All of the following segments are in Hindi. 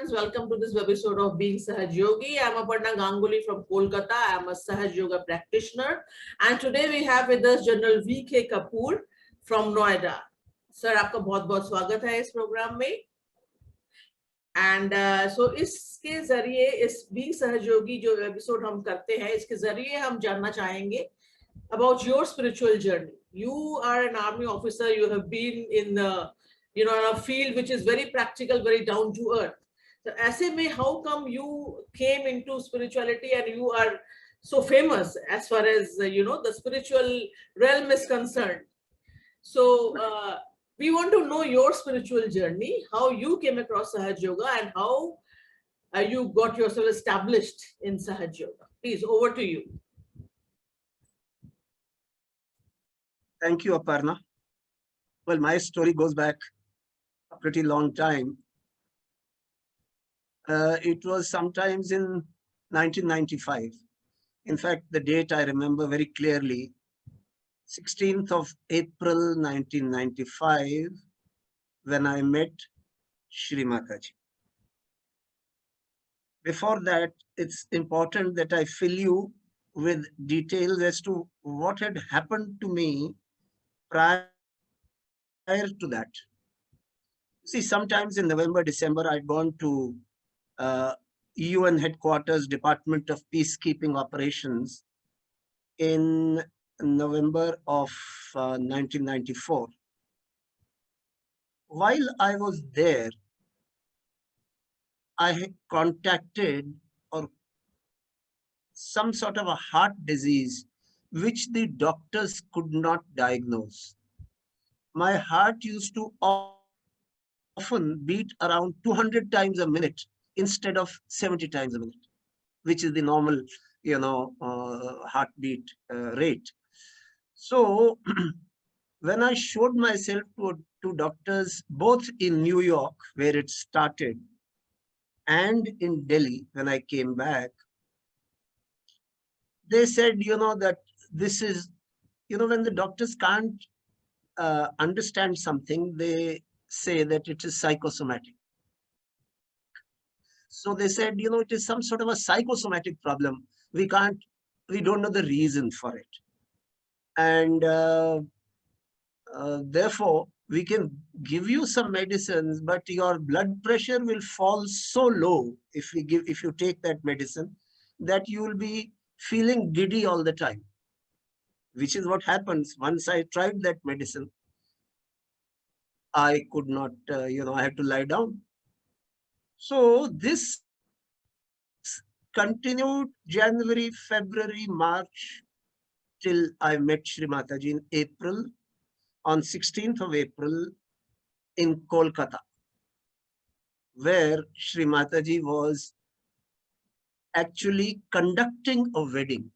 friends, welcome to this episode of Being Sahaj Yogi. I'm Aparna Ganguly from Kolkata. I'm a Sahaj Yoga practitioner. And today we have with us General V.K. Kapoor from Noida. Sir, आपका बहुत बहुत स्वागत है इस प्रोग्राम में. And so इसके जरिए इस Being Sahaj Yogi जो एपिसोड हम करते हैं इसके जरिए हम जानना चाहेंगे about your spiritual journey. You are an army officer. You have been in a field which is very practical, very down to earth. So ऐसे में how come you came into spirituality and you are so famous as far as the spiritual realm is concerned? So we want to know your spiritual journey, how you came across Sahaj Yoga and how you got yourself established in Sahaj Yoga. Please, over to you. Thank you, Aparna. Well, my story goes back a pretty long time. It was sometimes in 1995. In fact, the date I remember very clearly, 16th of April 1995, when I met Shri Mataji. Before that, it's important that I fill you with details as to what had happened to me prior to that. See, sometimes in November, December, I'd gone to UN headquarters, Department of Peacekeeping Operations in November of 1994. While I was there, I had contacted some sort of a heart disease, which the doctors could not diagnose. My heart used to often beat around 200 times a minute instead of 70 times a minute, which is the normal, heartbeat rate. So when I showed myself to doctors, both in New York, where it started, and in Delhi, when I came back, they said, that this is, when the doctors can't understand something, they say that it is psychosomatic. So they said, it is some sort of a psychosomatic problem. We don't know the reason for it. And therefore, we can give you some medicines, but your blood pressure will fall so low if you take that medicine, that you will be feeling giddy all the time, which is what happens. Once I tried that medicine, I could not, I had to lie down. So this continued January, February, March, till I met Shri Mataji in April, on 16th of April in Kolkata, where Shri Mataji was actually conducting a wedding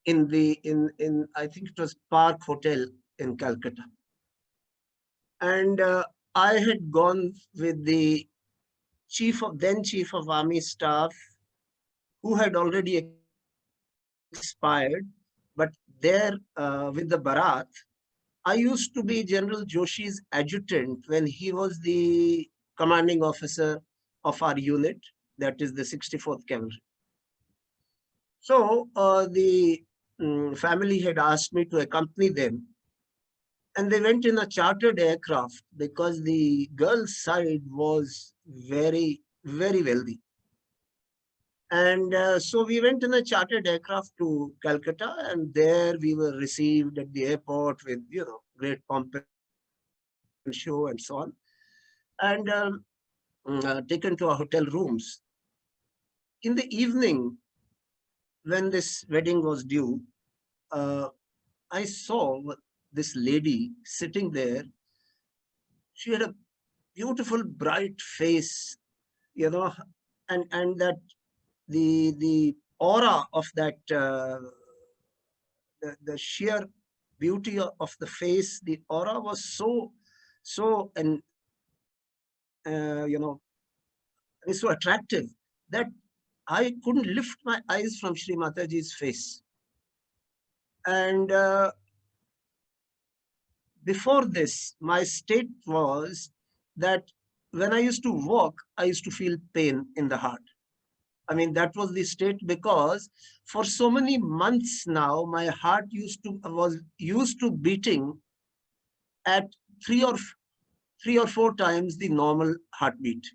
in I think it was Park Hotel in Calcutta. And I had gone with the then chief of army staff, who had already expired, but there with the Bharat, I used to be General Joshi's adjutant when he was the commanding officer of our unit, that is the 64th Cavalry. So the family had asked me to accompany them, and they went in a chartered aircraft because the girls' side was very, very wealthy. And so we went in a chartered aircraft to Calcutta, and there we were received at the airport with, great pomp and show and so on, and taken to our hotel rooms. In the evening, when this wedding was due, I saw this lady sitting there. She had a beautiful, bright face, and that the aura of that, the sheer beauty of the face, the aura was so and so attractive that I couldn't lift my eyes from Shri Mataji's face. And before this, my state was that when I used to walk, I used to feel pain in the heart. I mean, that was the state because for so many months now, my heart was used to beating at three or 4 times the normal heartbeat.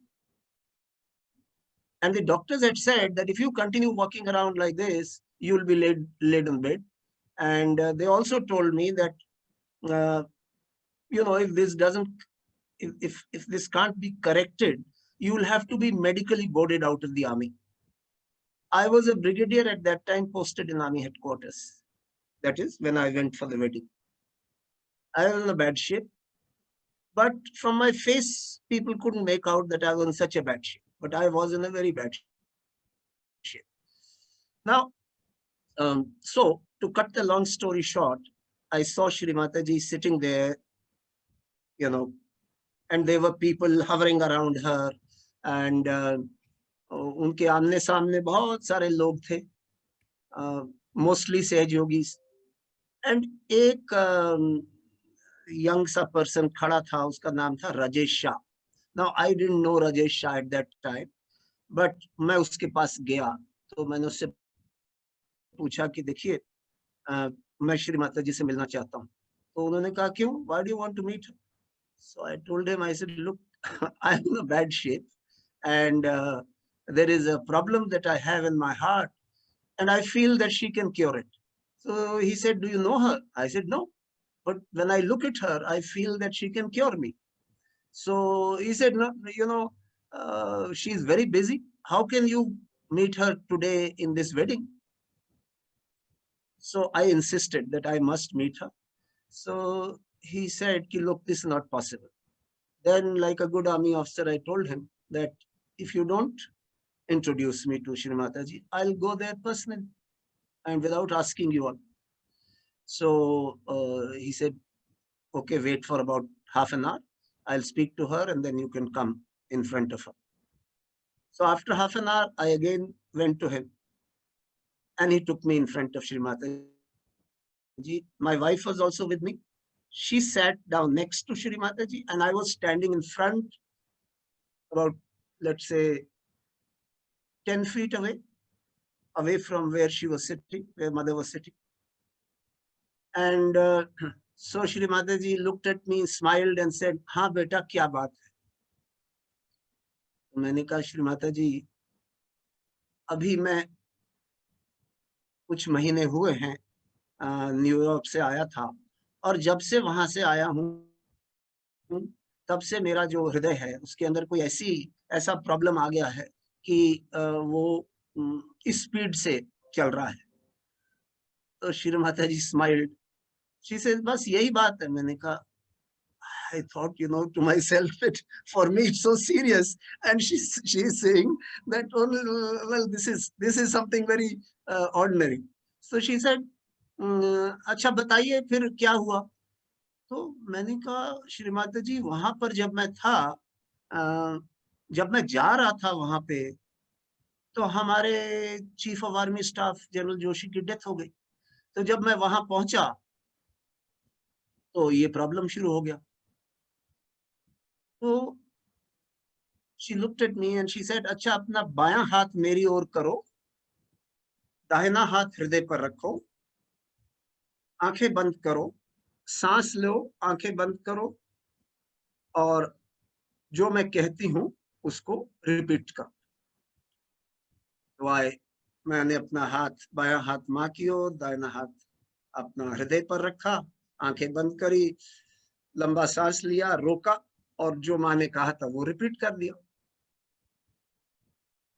And the doctors had said that if you continue walking around like this, you will be laid in bed. And they also told me that, if this doesn't, if this can't be corrected, you will have to be medically boarded out of the army. I was a brigadier at that time, posted in army headquarters. That is when I went for the wedding. I was in a bad shape, but from my face, people couldn't make out that I was in such a bad shape. But I was in a very bad shape. Now, so to cut the long story short, I saw Shri Mataji sitting there, and there were people hovering around her, and उनके आमने सामने बहुत सारे लोग थे, mostly सहयोगी, and एक young सा person खड़ा था, उसका नाम था Rajesh Shah. Now I didn't know Rajesh Shah at that time, but मैं उसके पास गया तो मैंने उससे पूछा कि देखिए मैं श्री माता जी से मिलना चाहता हूँ. तो उन्होंने कहा क्यों? Why do you want to meet her? So I told him, I said, look, I'm in a bad shape, and there is a problem that I have in my heart, and I feel that she can cure it. So he said, do you know her? I said, no, but when I look at her, I feel that she can cure me. So he said, no, she's very busy. How can you meet her today in this wedding? So I insisted that I must meet her. So he said, look, this is not possible. Then, like a good army officer, I told him that if you don't introduce me to Shri Mataji, I'll go there personally and without asking you all. So he said, okay, wait for about half an hour. I'll speak to her and then you can come in front of her. So after half an hour, I again went to him and he took me in front of Shri Mataji. My wife was also with me. She sat down next to Shri Mataji and I was standing in front about, let's say, 10 feet away from where she was sitting, where mother was sitting. And so Shri Mataji looked at me, smiled and said, "हाँ बेटा, क्या बात है?" मैंने कहा, श्री माताजी, अभी मैं कुछ महीने हुए हैं न्यूयॉर्क से आया था और जब से वहां से आया हूँ तब से मेरा जो हृदय है उसके अंदर कोई ऐसा प्रॉब्लम आ गया है कि वो स्पीड से चल रहा है. तो श्री माताजी स्माइल्ड. शी सेड, बस यही बात है. मैंने कहा, I thought, to myself that for me it's so serious, and she is saying that, oh, well, this is something very ordinary. So she said, अच्छा बताइए फिर क्या हुआ? तो मैंने कहा, श्री माता जी, वहां पर जब मैं था, जब मैं जा रहा था वहां पे, तो हमारे chief of army staff general Joshi की डेथ हो गई. तो जब मैं वहां पहुंचा तो ये प्रॉब्लम शुरू हो गया. तो she looked at me and she said, अच्छा अपना बायां हाथ मेरी ओर करो, दाहिना हाथ हृदय पर रखो, आंखें बंद करो, सांस लो, आंखें बंद करो और जो मैं कहती हूं उसको रिपीट करो. तो मैंने अपना हाथ, बायां हाथ मां की ओर, दाहिना हाथ अपना हृदय पर रखा, आंखें बंद करी, लंबा सांस लिया, रोका और जो मां ने कहा था वो रिपीट कर दिया.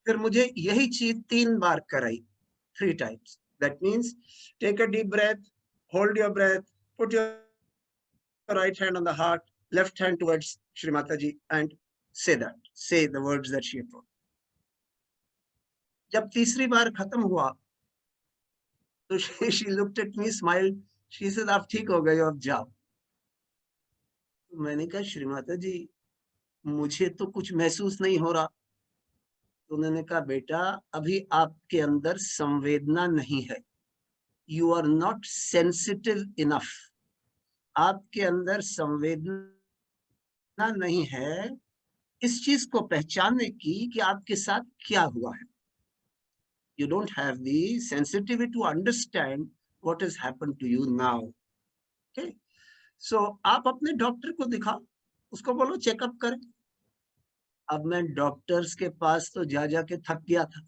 फिर मुझे यही चीज 3 बार कराई, 3 times. That means take a deep breath, hold your breath, put your right hand on the heart, left hand towards Shri Mataji and say the words that she had told. जब तीसरी बार खत्म हुआ तो she looked at me, smiled. She said, आप ठीक हो गए, अब जाओ. मैंने कहा, श्री माताजी, मुझे तो कुछ महसूस नहीं हो रहा. तो उन्होंने कहा, बेटा, अभी आपके अंदर संवेदना नहीं है. You are not sensitive enough. आपके अंदर संवेदना नहीं है इस चीज को पहचानने की कि आपके साथ क्या हुआ है. You don't have the sensitivity to understand what has happened to you now. Okay? So आप अपने डॉक्टर को दिखाओ, उसको बोलो चेकअप करें. अब मैं डॉक्टर्स के पास तो जा के थक गया था.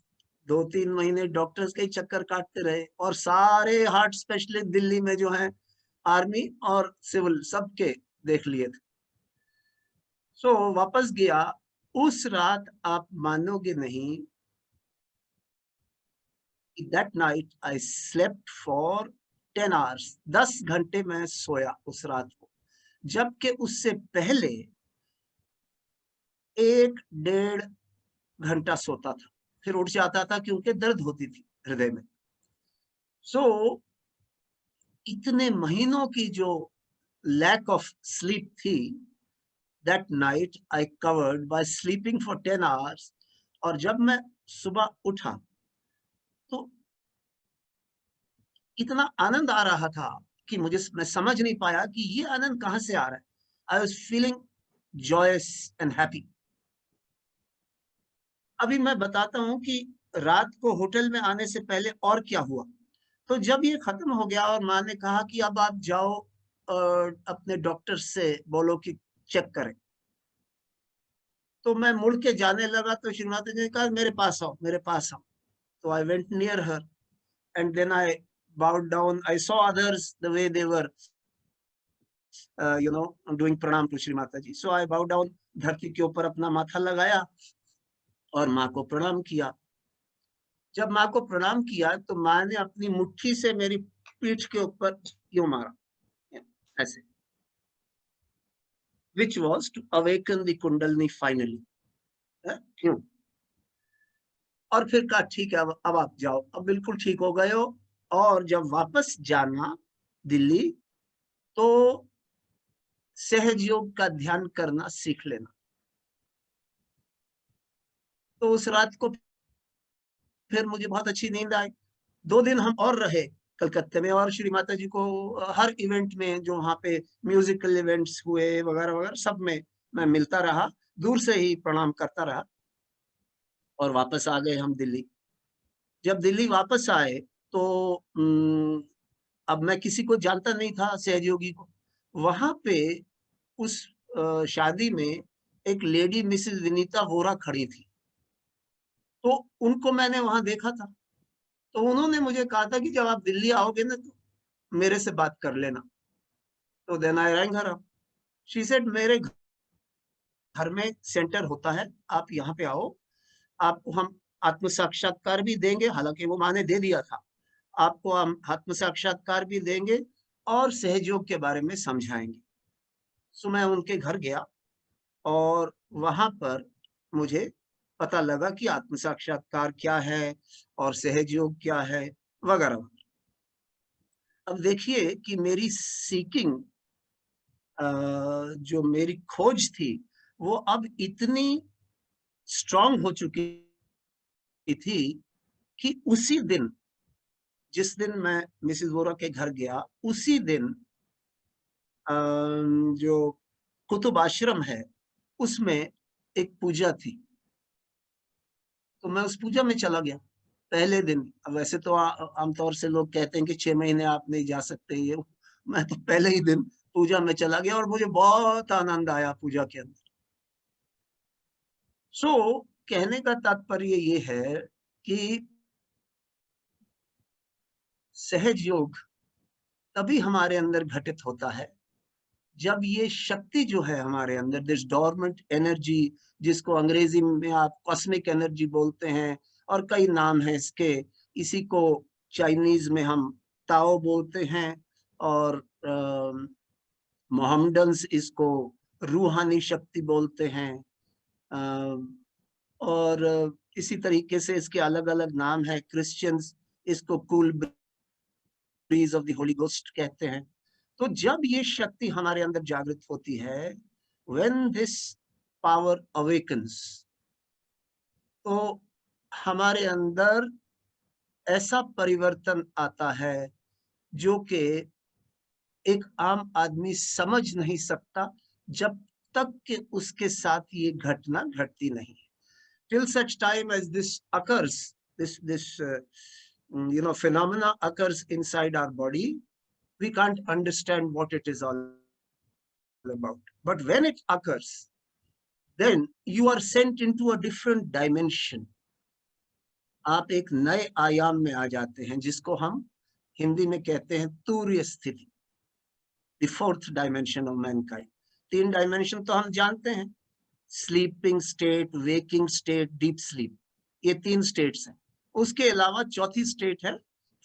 2-3 महीने डॉक्टर्स के ही चक्कर काटते रहे और सारे हार्ट स्पेशलिस्ट दिल्ली में जो हैं, आर्मी और सिविल सबके देख लिए थे. सो वापस गया. उस रात आप मानोगे नहीं, that night I slept for 10 hours. 10 घंटे मैं सोया उस रात को, जबकि उससे पहले 1-1.5 घंटा सोता था, फिर उठ जाता था क्योंकि दर्द होती थी हृदय में. सो इतने महीनों की जो lack of sleep थी, that night I covered by sleeping for 10 hours. और जब मैं सुबह उठा तो इतना आनंद आ रहा था कि मैं समझ नहीं पाया कि ये आनंद कहां से आ रहा है. I was feeling joyous and happy. अभी मैं बताता हूं कि रात को होटल में आने से पहले और क्या हुआ. तो जब ये खत्म हो गया और माँ ने कहा कि अब आप जाओ अपने डॉक्टर से बोलो कि चेक करें, तो मैं मुड़ के जाने लगा तो श्रीमाता जी ने कहा मेरे पास आओ, मेरे पास आओ. तो I went near her and then I bowed down. I saw others the way they were doing pranam to Shri Mata Ji. So I bowed down, धरती के ऊपर अपना माथा लगाया और माँ को प्रणाम किया. जब माँ को प्रणाम किया तो माँ ने अपनी मुट्ठी से मेरी पीठ के ऊपर यूं मारा ऐसे, which was to awaken the Kundalini finally. क्यों? और फिर कहा ठीक है, अब आप जाओ, अब बिल्कुल ठीक हो गए हो. और जब वापस जाना दिल्ली तो सहज योग का ध्यान करना सीख लेना. तो उस रात को फिर मुझे बहुत अच्छी नींद आई. 2 दिन हम और रहे कलकत्ते में और श्री माता जी को हर इवेंट में जो वहां पे म्यूजिकल इवेंट्स हुए वगैरह वगैरह सब में मैं मिलता रहा, दूर से ही प्रणाम करता रहा. और वापस आ गए हम दिल्ली. जब दिल्ली वापस आए तो अब मैं किसी को जानता नहीं था सहयोगी को. वहां पे उस शादी में एक लेडी मिसेस विनीता वोरा खड़ी थी, तो उनको मैंने वहां देखा था. तो उन्होंने मुझे कहा था कि जब आप दिल्ली आओगे ना तो मेरे से बात कर लेना. तो then I rang her up. She said मेरे घर में सेंटर होता है, आप यहाँ पे आओ, आपको हम आत्म साक्षात्कार भी देंगे. हालांकि वो माँ ने दे दिया था, आपको हम आत्म साक्षात्कार भी देंगे और सहयोग के बारे में समझाएंगे. सो मैं उनके घर गया और वहां पर मुझे पता लगा कि आत्म साक्षात्कार क्या है और सहयोग क्या है वगैरह. अब देखिए कि मेरी सीकिंग, जो मेरी खोज थी वो अब इतनी स्ट्रांग हो चुकी थी कि उसी दिन, जिस दिन मैं मिसेस वोरा के घर गया, उसी दिन जो कुतुब आश्रम है उसमें एक पूजा थी. तो मैं उस पूजा में चला गया पहले दिन. अब वैसे तो आमतौर से लोग कहते हैं कि 6 महीने आप नहीं जा सकते, ये मैं तो पहले ही दिन पूजा में चला गया और मुझे बहुत आनंद आया पूजा के अंदर. सो कहने का तात्पर्य ये है कि सहज योग तभी हमारे अंदर घटित होता है जब ये शक्ति जो है हमारे अंदर, दिस डोरमेंट एनर्जी, जिसको अंग्रेजी में आप कॉस्मिक एनर्जी बोलते हैं और कई नाम है इसके, इसी को चाइनीज में हम ताओ बोलते हैं और मोहम्मडन्स इसको रूहानी शक्ति बोलते हैं. और इसी तरीके से इसके अलग अलग नाम है. क्रिश्चियंस इसको cool bridge of the Holi ghost कहते हैं. तो जब ये शक्ति हमारे अंदर जागृत होती है, when this power awakens, तो हमारे अंदर ऐसा परिवर्तन आता है जो कि एक आम आदमी समझ नहीं सकता जब तक के उसके साथ ये घटना घटती नहीं है. Till such time as this occurs, this phenomena occurs inside our body, we can't understand what it is all about. But when it occurs, then you are sent into a different dimension. आप एक नए आयाम में आ जाते हैं, जिसको हम हिंदी में कहते हैं तूर्य स्थिति, the fourth dimension of mankind. 3 dimension तो हम जानते हैं, sleeping state, waking state, deep sleep, ये 3 स्टेट्स हैं. उसके अलावा चौथी स्टेट है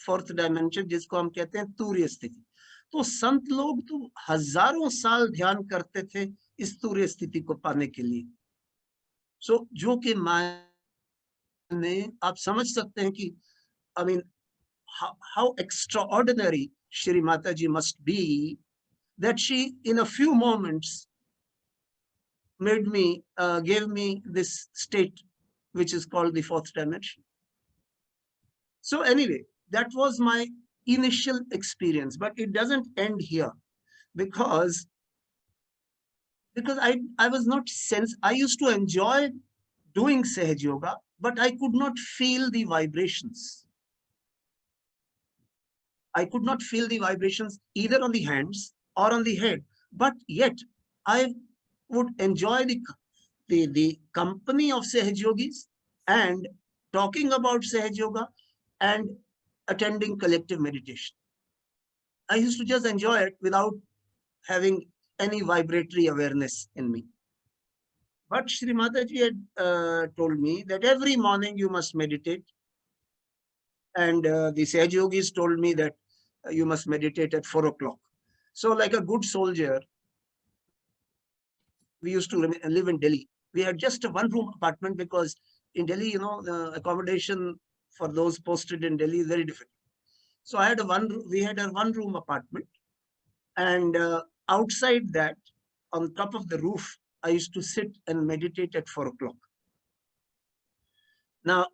फोर्थ डायमेंशन, जिसको हम कहते हैं तूर्य स्थिति. तो संत लोग तो हजारों साल ध्यान करते थे इस तूर्य स्थिति को पाने के लिए. सो जो कि मायने आप समझ सकते हैं कि I mean how extraordinary Shri Mata ji must be, that she in a few moments gave me this state which is called the fourth dimension. So anyway, that was my initial experience, but it doesn't end here, because I was not I used to enjoy doing Sahaj Yoga, but I could not feel the vibrations. I could not feel the vibrations either on the hands or on the head, but yet I would enjoy the company of Sahaj Yogis and talking about Sahaj Yoga and attending collective meditation. I used to just enjoy it without having any vibratory awareness in me. But Shri Mataji had told me that every morning you must meditate, and the Sahaj Yogis told me that you must meditate at 4 o'clock. So like a good soldier, we used to live in Delhi. We had just a 1-room apartment, because in Delhi, the accommodation for those posted in Delhi is very different. So we had a 1-room apartment, and outside that, on top of the roof, I used to sit and meditate at 4 o'clock. Now,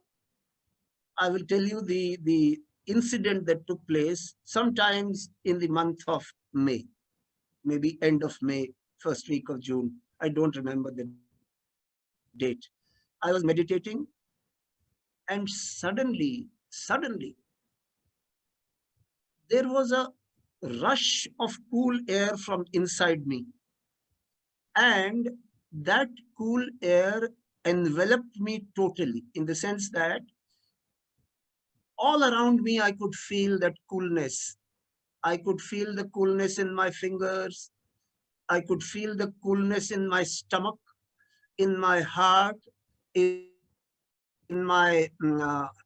I will tell you the incident that took place sometimes in the month of May, maybe end of May, first week of June. I don't remember the date. I was meditating, and suddenly, there was a rush of cool air from inside me. And that cool air enveloped me totally, in the sense that all around me, I could feel that coolness. I could feel the coolness in my fingers. I could feel the coolness in my stomach, in my heart, in my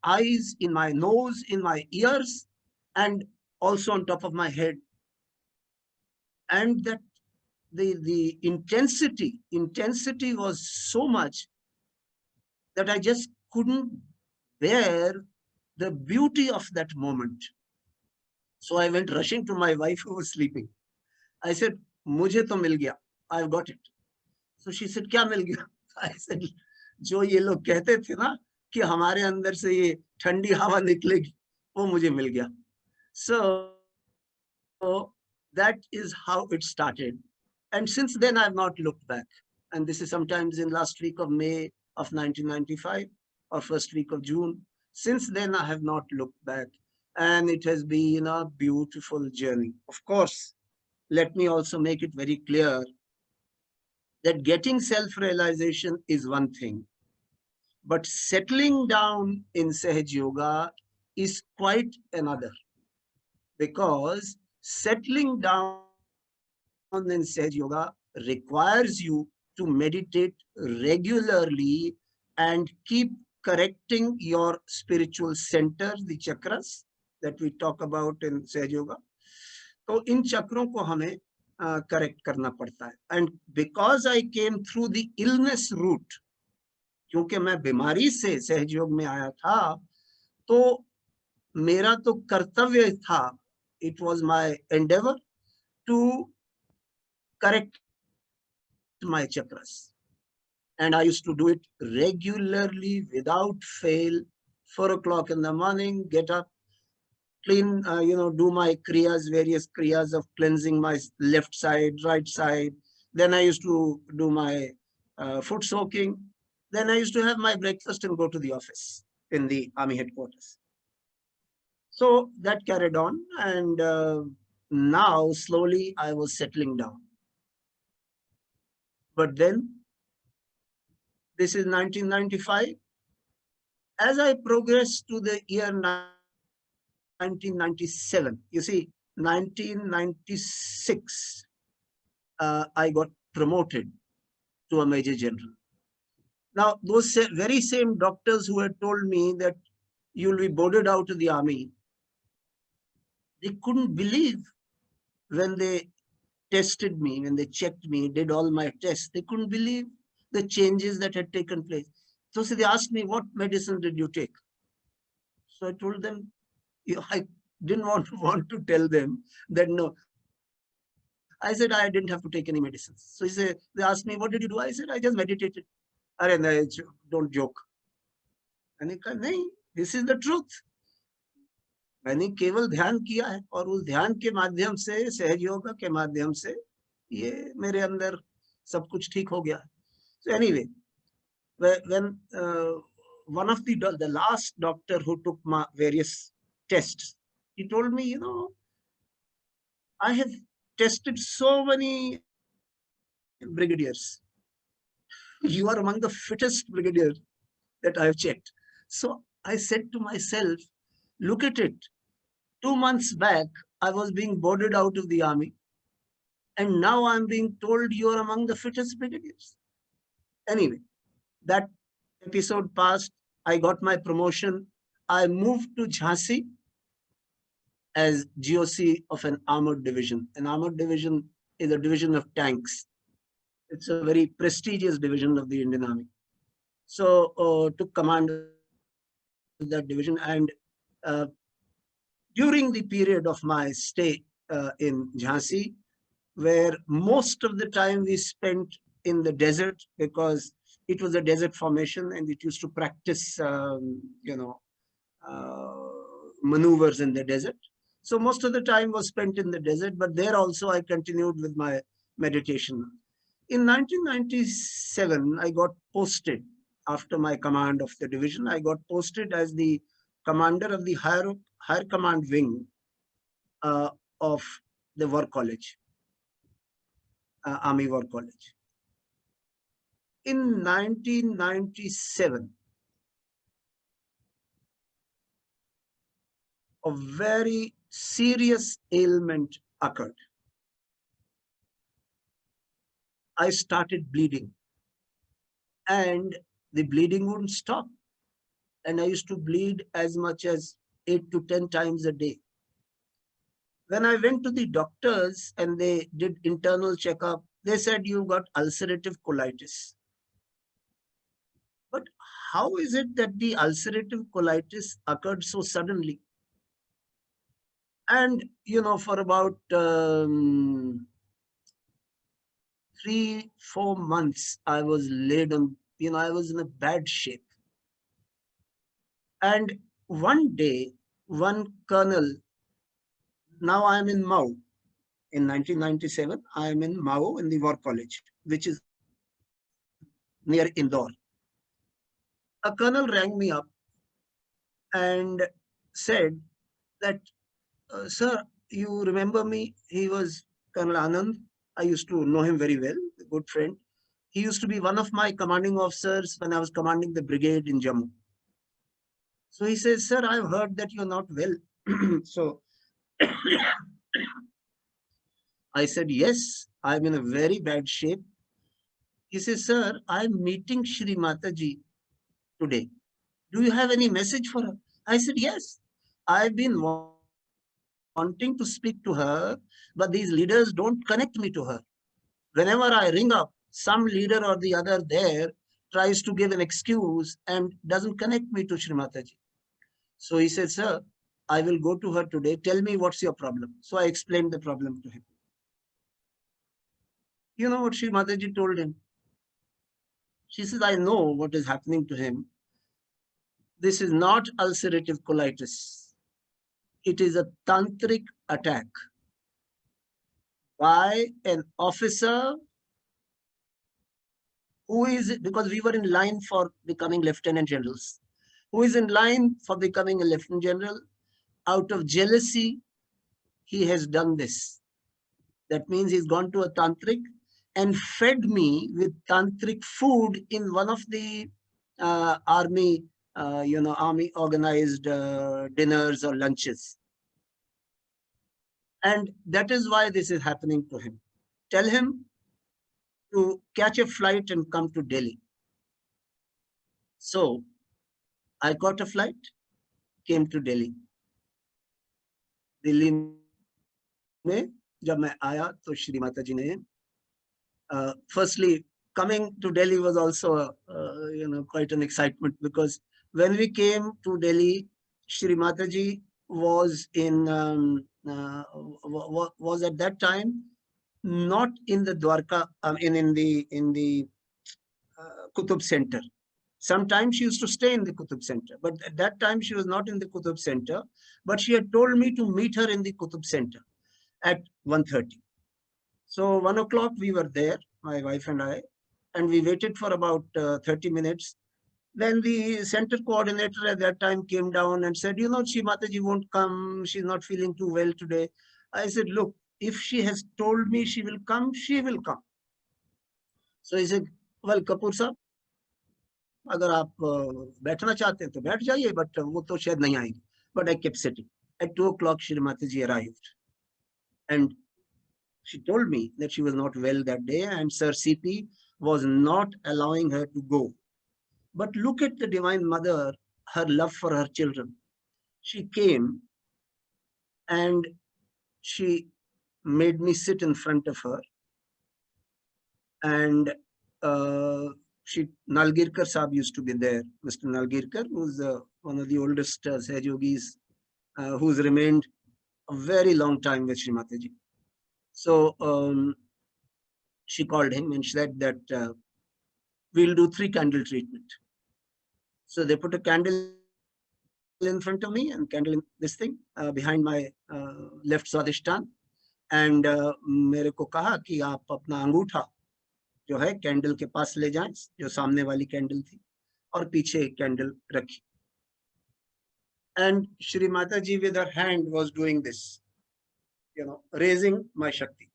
eyes, in my nose, in my ears, and also on top of my head. And that the intensity was so much that I just couldn't bear the beauty of that moment. So I went rushing to my wife, who was sleeping. I said, "Mujhe to mil gaya. I've got it." So she said, "Kya mil gaya?" I said, "जो ये लोग कहते थे ना कि हमारे अंदर से ये ठंडी हवा निकलेगी, वो मुझे मिल गया." So that is how it started. And since then, I've not looked back. And this is sometimes in last week of May of 1995 or first week of June. Since then, I have not looked back. And it has been a beautiful journey. Of course, let me also make it very clear that getting self-realization is one thing, but settling down in Sahaj Yoga is quite another. Because settling down in Sahaj Yoga requires you to meditate regularly and keep correcting your spiritual centers, the chakras that we talk about in Sahaj Yoga. तो इन चक्रों को हमें करेक्ट करना पड़ता है. And because I came through the illness route, क्योंकि मैं बीमारी से सहज योग में आया था, तो मेरा तो कर्तव्य था, it was my endeavour to correct my chakras. And I used to do it regularly without fail. 4 o'clock in the morning, get up, clean, do my kriyas, various kriyas of cleansing my left side, right side, Then I used to do my foot soaking. Then I used to have my breakfast and go to the office in the army headquarters. So that carried on, and now slowly I was settling down. But then, this is 1995. As I progressed to the year 1997, you see, 1996, I got promoted to a major general. Now, those very same doctors who had told me that you'll be boarded out of the army, they couldn't believe when they tested me, when they checked me, did all my tests, they couldn't believe the changes that had taken place. So they asked me, what medicine did you take? So I told them, I didn't want to tell them that no. I said, I didn't have to take any medicines. So they asked me, what did you do? I said, I just meditated. Don't joke. मैंने कहा नहीं, this is the truth. मैंने केवल ध्यान किया है और उस ध्यान के माध्यम से, सहज योग के माध्यम से ये मेरे अंदर सब कुछ ठीक हो गया. So anyway, when one of the last doctor who took my various tests, he told me, I have tested so many brigadiers. You are among the fittest brigadier that I have checked. So I said to myself, look at it. 2 months back, I was being boarded out of the army. And now I'm being told you are among the fittest brigadiers. Anyway, that episode passed. I got my promotion. I moved to Jhansi as GOC of an armored division. An armored division is a division of tanks. It's a very prestigious division of the Indian Army. So took command of that division, and during the period of my stay in Jhansi, where most of the time we spent in the desert because it was a desert formation and it used to practice, maneuvers in the desert. So most of the time was spent in the desert, but there also I continued with my meditation. In 1997, I got posted after my command of the division. I got posted as the commander of the higher command wing of the War College, Army War College. In 1997, a very serious ailment occurred. I started bleeding, and the bleeding wouldn't stop. And I used to bleed as much as 8 to 10 times a day. When I went to the doctors and they did internal checkup, they said you got ulcerative colitis. But how is it that the ulcerative colitis occurred so suddenly? And, for about 3-4 months, I was laid on, I was in a bad shape. And one day, one colonel, now I am in Mau. In 1997, I am in Mau in the War College, which is near Indore. A colonel rang me up and said that, sir, you remember me? He was Colonel Anand. I used to know him very well, a good friend. He used to be one of my commanding officers when I was commanding the brigade in Jammu. So he says, sir, I've heard that you're not well. So I said, yes, I'm in a very bad shape. He says, sir, I'm meeting Shri Mataji today. Do you have any message for her? I said, yes, I've been wanting to speak to her, but these leaders don't connect me to her. Whenever I ring up, some leader or the other there tries to give an excuse and doesn't connect me to Shri Mataji. So he said, sir, I will go to her today. Tell me what's your problem. So I explained the problem to him. You know what Shri Mataji told him? She says, I know what is happening to him. This is not ulcerative colitis. It is a tantric attack by an officer who is, because we were in line for becoming lieutenant generals, who is in line for becoming a lieutenant general. Out of jealousy, he has done this. That means he's gone to a tantric and fed me with tantric food in one of the army, army organized dinners or lunches. And that is why this is happening to him. Tell him to catch a flight and come to Delhi. So I caught a flight, came to Delhi. Delhi में जब मैं आया तो श्री माता जी ने firstly coming to Delhi was also quite an excitement, because when we came to Delhi, Shri Mataji was in was at that time not in the Dwarka, in the Qutub Center. Sometimes she used to stay in the Qutub Center, but at that time she was not in the Qutub Center. But she had told me to meet her in the Qutub Center at 1:30. So 1 o'clock we were there, my wife and I, and we waited for about 30 minutes. Then the center coordinator at that time came down and said, Shri Mataji won't come. She's not feeling too well today. I said, look, if she has told me she will come, she will come. So he said, well, Kapoor sir, अगर आप बैठना चाहते हैं तो बैठ जाइए, but वो तो शायद नहीं आएगी. But I kept sitting. At 2 o'clock, Shri Mataji arrived. And she told me that she was not well that day and Sir CP was not allowing her to go. But look at the Divine Mother, her love for her children. She came and she made me sit in front of her. And Nalgirkar Sahib used to be there. Mr. Nalgirkar, who's one of the oldest Sahajogis, who's remained a very long time with Shri Mataji. So she called him and she said that we'll do 3 candle treatment. So they put a candle in front of me and candle in this thing behind my left swadhisthana. And मेरे को कहा कि आप अपना अंगूठा जो है कैंडल के पास ले जाएं, जो सामने वाली कैंडल थी, और पीछे कैंडल रखी. And Shri Mataji with her hand was doing this, raising my Shakti.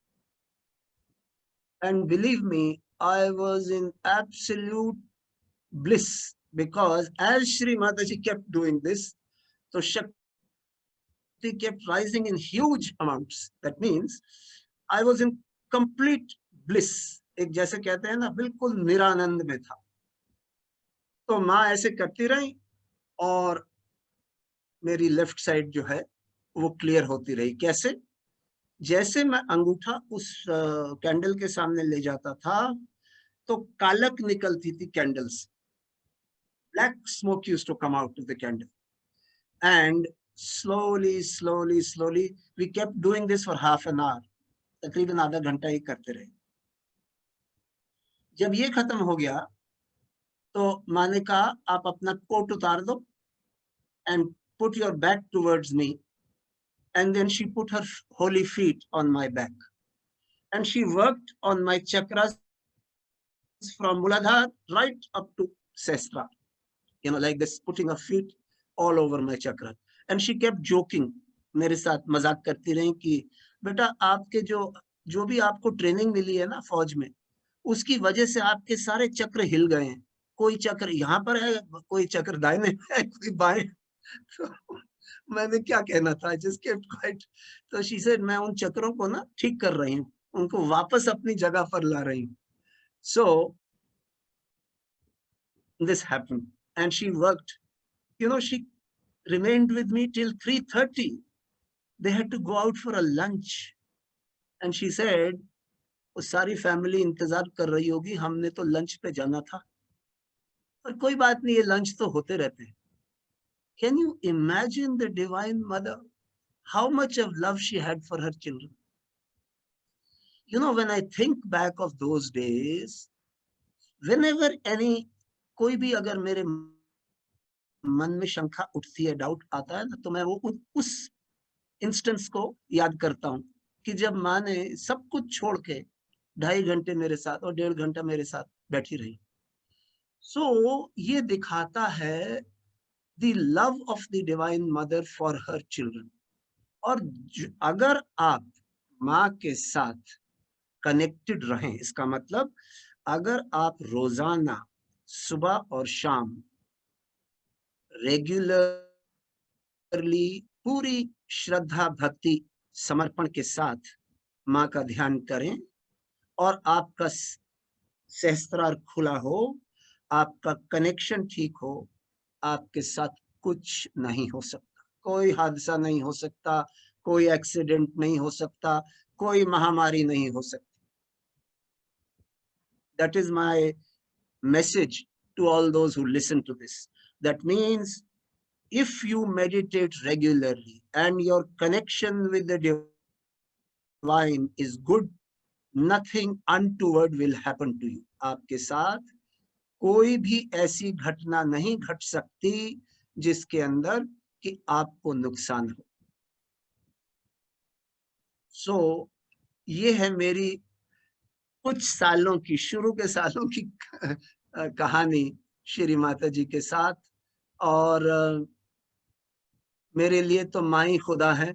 And believe me, I was in absolute bliss, because as Shri Mataji kept doing this, so Shakti kept rising in huge amounts. That means I was in complete bliss. एक जैसे कहते हैं ना, बिल्कुल निरानंद में था. तो माँ ऐसे करती रही और मेरी लेफ्ट साइड जो है वो क्लियर होती रही. कैसे? जैसे मैं अंगूठा उस कैंडल के सामने ले जाता था तो कालक निकलती थी कैंडल से. Black smoke used to come out of the candle. And slowly, we kept doing this for half an hour. तकरीबन आधा घंटा ही करते रहे. जब ये खत्म हो गया तो माँ ने कहा आप अपना कोट उतार दो and put your back towards me. And then she put her holy feet on my back. And she worked on my chakras from Muladhara right up to Sestra. Like this, putting her feet all over my chakra. And she kept joking. मेरे साथ मजाक करती रही कि बेटा आपके जो भी आपको ट्रेनिंग मिली है ना फौज में, उसकी वजह से आपके सारे चक्र हिल गए हैं. कोई चक्र यहाँ पर है, कोई चक्र दाहिने है, कोई बाएं. तो मैंने क्या कहना था, just kept quiet. तो she said मैं उन चक्रों को ना ठीक कर रही हूँ, उनको वापस अपनी जगह पर ला रही हूँ. So this happened and she worked. She remained with me till 3:30. They had to go out for a lunch. And she said, वो सारी फैमिली इंतजार कर रही होगी, हमने तो लंच पे जाना था. और कोई बात नहीं, ये लंच तो होते रहते हैं. Can you imagine the Divine Mother, how much of love she had for her children? When I think back of those days, whenever कोई भी अगर मेरे मन में शंका उठती है, डाउट आता है ना, तो मैं वो उस इंस्टेंस को याद करता हूँ कि जब माँ ने सब कुछ छोड़ के 2.5 घंटे मेरे साथ और 1.5 घंटा मेरे साथ बैठी रही। सो ये दिखाता है the love of the divine mother for her children. और अगर आप माँ के साथ कनेक्टेड रहें, इसका मतलब अगर आप रोजाना सुबह और शाम रेगुलरली पूरी श्रद्धा भक्ति समर्पण के साथ माँ का ध्यान करें और आपका सहस्त्रार खुला हो, आपका कनेक्शन ठीक हो, आपके साथ कुछ नहीं हो सकता, कोई हादसा नहीं हो सकता, कोई एक्सीडेंट नहीं हो सकता, कोई महामारी नहीं हो सकती। That is my message to all those who listen to this. That means if you meditate regularly and your connection with the divine is good, nothing untoward will happen to you. आपके साथ कोई भी ऐसी घटना नहीं घट सकती जिसके अंदर कि आपको नुकसान हो। सो ये है मेरी कुछ सालों की, शुरू के सालों की कहानी श्री माता जी के साथ। और मेरे लिए तो माँ ही खुदा है।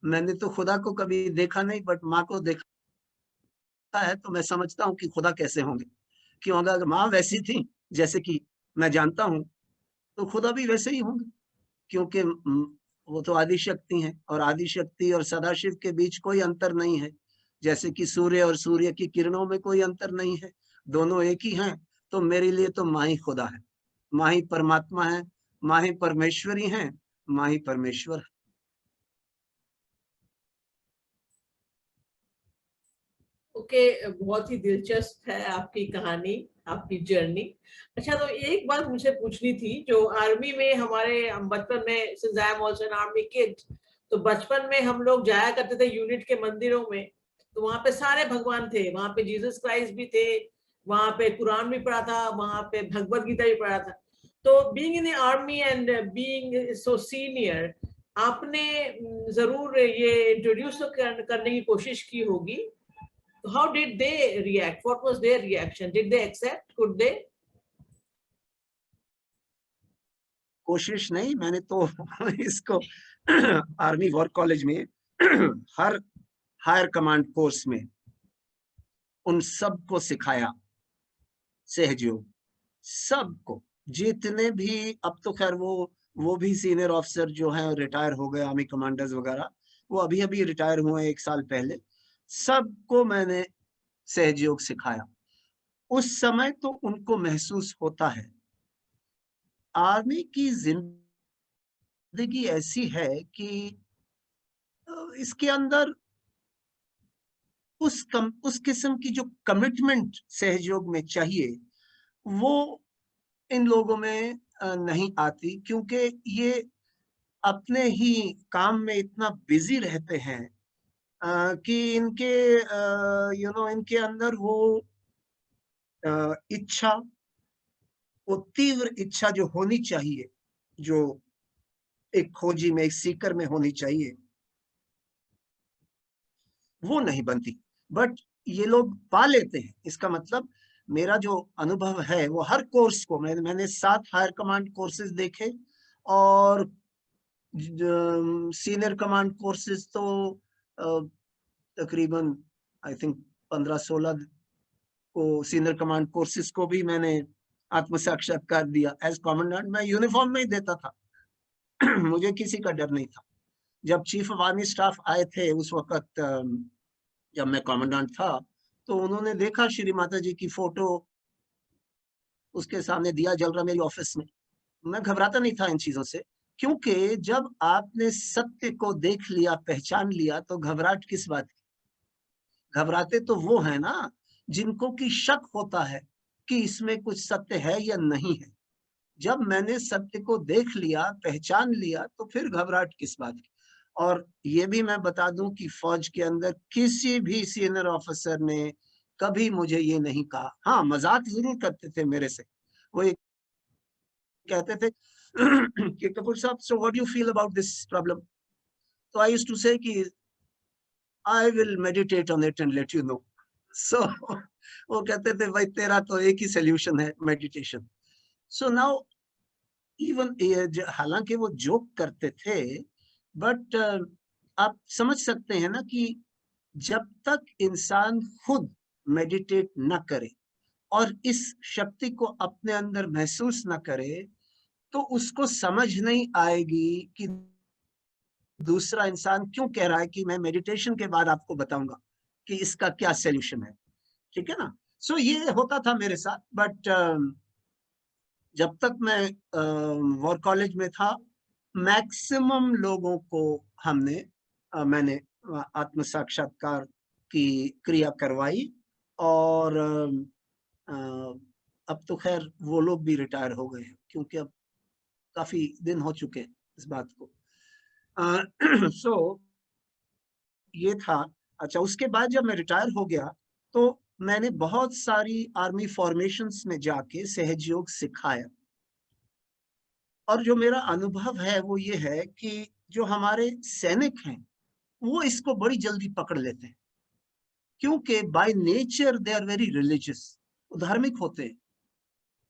मैंने तो खुदा को कभी देखा नहीं, बट माँ को देखा है, तो मैं समझता हूँ कि खुदा कैसे होंगे। क्यों, अगर माँ वैसी थी जैसे कि मैं जानता हूँ, तो खुदा भी वैसे ही होंगे, क्योंकि वो तो आदि शक्ति हैं, और आदि शक्ति और सदाशिव के बीच कोई अंतर नहीं है। जैसे कि सूर्य और सूर्य की किरणों में कोई अंतर नहीं है, दोनों एक ही हैं। तो मेरे लिए तो माँ ही खुदा है, माँ ही परमात्मा है, माँ ही परमेश्वरी है, माँ ही परमेश्वर है। ओके, बहुत ही दिलचस्प है आपकी कहानी, आपकी जर्नी। अच्छा, तो एक बात मुझे पूछनी थी, जो आर्मी में हमारे बचपन में, since I am also an army kid, तो बचपन में हम लोग जाया करते थे यूनिट के मंदिरों में, तो वहां पे सारे भगवान थे, वहां पे जीसस क्राइस्ट भी थे, वहां पे कुरान भी पढ़ा था, वहां पे भगवत गीता भी पढ़ा था। तो being in the army and being so senior, आपने जरूर ये इंट्रोड्यूस करने की कोशिश की होगी। How did they react? What was their reaction? Did they accept? Could they? कोशिश नहीं, मैंने तो इसको आर्मी वॉर कॉलेज में हर हायर कमांड कोर्स में उन सबको सिखाया, सहयोग सबको, जितने भी, अब तो खैर वो भी सीनियर ऑफिसर जो हैं रिटायर हो गए, आर्मी कमांडर्स वगैरह, वो अभी अभी रिटायर हुए एक साल पहले, सबको मैंने सहयोग सिखाया। उस समय तो उनको महसूस होता है आर्मी की जिंदगी ऐसी है कि इसके अंदर उस किस्म की जो कमिटमेंट सहयोग में चाहिए, वो इन लोगों में नहीं आती, क्योंकि ये अपने ही काम में इतना बिजी रहते हैं कि इनके इनके अंदर वो इच्छा, वो तीव्र इच्छा जो होनी चाहिए, जो एक खोजी में, एक सीकर में होनी चाहिए, वो नहीं बनती। बट ये लोग पा लेते हैं। इसका मतलब मेरा जो अनुभव है वो हर कोर्स को मैंने 7 हायर कमांड कोर्सेज देखे, और सीनियर कमांड कोर्सेज तो तकरीबन आई थिंक 15-16 को सीनियर कमांड कोर्सेज को भी मैंने आत्म साक्षात्कार दिया एज कमांडेंट। मैं यूनिफॉर्म में ही देता था मुझे किसी का डर नहीं था। जब चीफ ऑफ आर्मी स्टाफ आए थे उस वक्त, जब मैं कमांडेंट था, तो उन्होंने देखा श्री माता जी की फोटो उसके सामने दिया जल रहा मेरी ऑफिस में। मैं घबराता नहीं था इन चीजों से, क्योंकि जब आपने सत्य को देख लिया, पहचान लिया, तो घबराहट किस बात की? घबराते तो वो है ना जिनको की शक होता है कि इसमें कुछ सत्य है या नहीं है। जब मैंने सत्य को देख लिया, पहचान लिया, तो फिर घबराहट किस बात की? और ये भी मैं बता दूं कि फौज के अंदर किसी भी सीनियर ऑफिसर ने कभी मुझे ये नहीं कहा। हाँ, मजाक जरूर करते थे मेरे से। वो ये कहते थे कि Kapoor sahab, so what do you feel about this problem? तो आई यूज्ड टू से कि I will meditate on it and let you know. So वो कहते थे भाई तेरा तो एक ही सोल्यूशन है, मेडिटेशन। सो नाउ इवन हालांकि वो जोक करते थे, बट आप समझ सकते हैं ना कि जब तक इंसान खुद मेडिटेट न करे और इस शक्ति को अपने अंदर महसूस न करे, तो उसको समझ नहीं आएगी कि दूसरा इंसान क्यों कह रहा है कि मैं मेडिटेशन के बाद आपको बताऊंगा कि इसका क्या सॉल्यूशन है। ठीक है ना? सो ये होता था मेरे साथ। बट जब तक मैं वॉर कॉलेज में था, मैक्सिमम लोगों को मैंने आत्म साक्षात्कार की क्रिया करवाई। और अब तो खैर वो लोग भी रिटायर हो गए हैं, क्योंकि अब काफी दिन हो चुके हैं इस बात को। सो ये था। अच्छा, उसके बाद जब मैं रिटायर हो गया तो मैंने बहुत सारी आर्मी फॉर्मेशंस में जाके सहज योग सिखाया। और जो मेरा अनुभव है वो ये है कि जो हमारे सैनिक हैं वो इसको बड़ी जल्दी पकड़ लेते हैं, क्योंकि by nature they are very religious, धार्मिक होते हैं।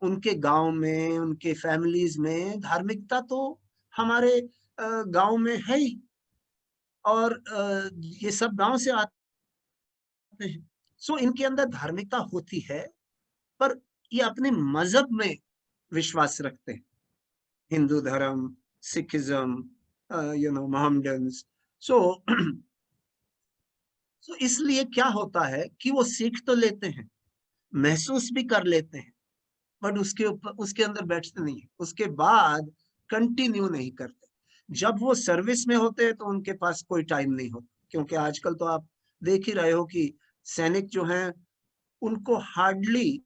उनके गांव में, उनके फैमिलीज में धार्मिकता तो हमारे गांव में है ही। और ये सब गांव से आते हैं। सो इनके अंदर धार्मिकता होती है, पर ये अपने मजहब में विश्वास रखते हैं। हिंदू धर्म, सिखिज्म, मोहम्मडन्स। सो सो इसलिए क्या होता है कि वो सीख तो लेते हैं, महसूस भी कर लेते हैं, बट उसके ऊपर, उसके अंदर बैठते नहीं है, उसके बाद कंटिन्यू नहीं करते। जब वो सर्विस में होते हैं तो उनके पास कोई टाइम नहीं होता, क्योंकि आजकल तो आप देख ही रहे हो कि सैनिक जो हैं उनको हार्डली,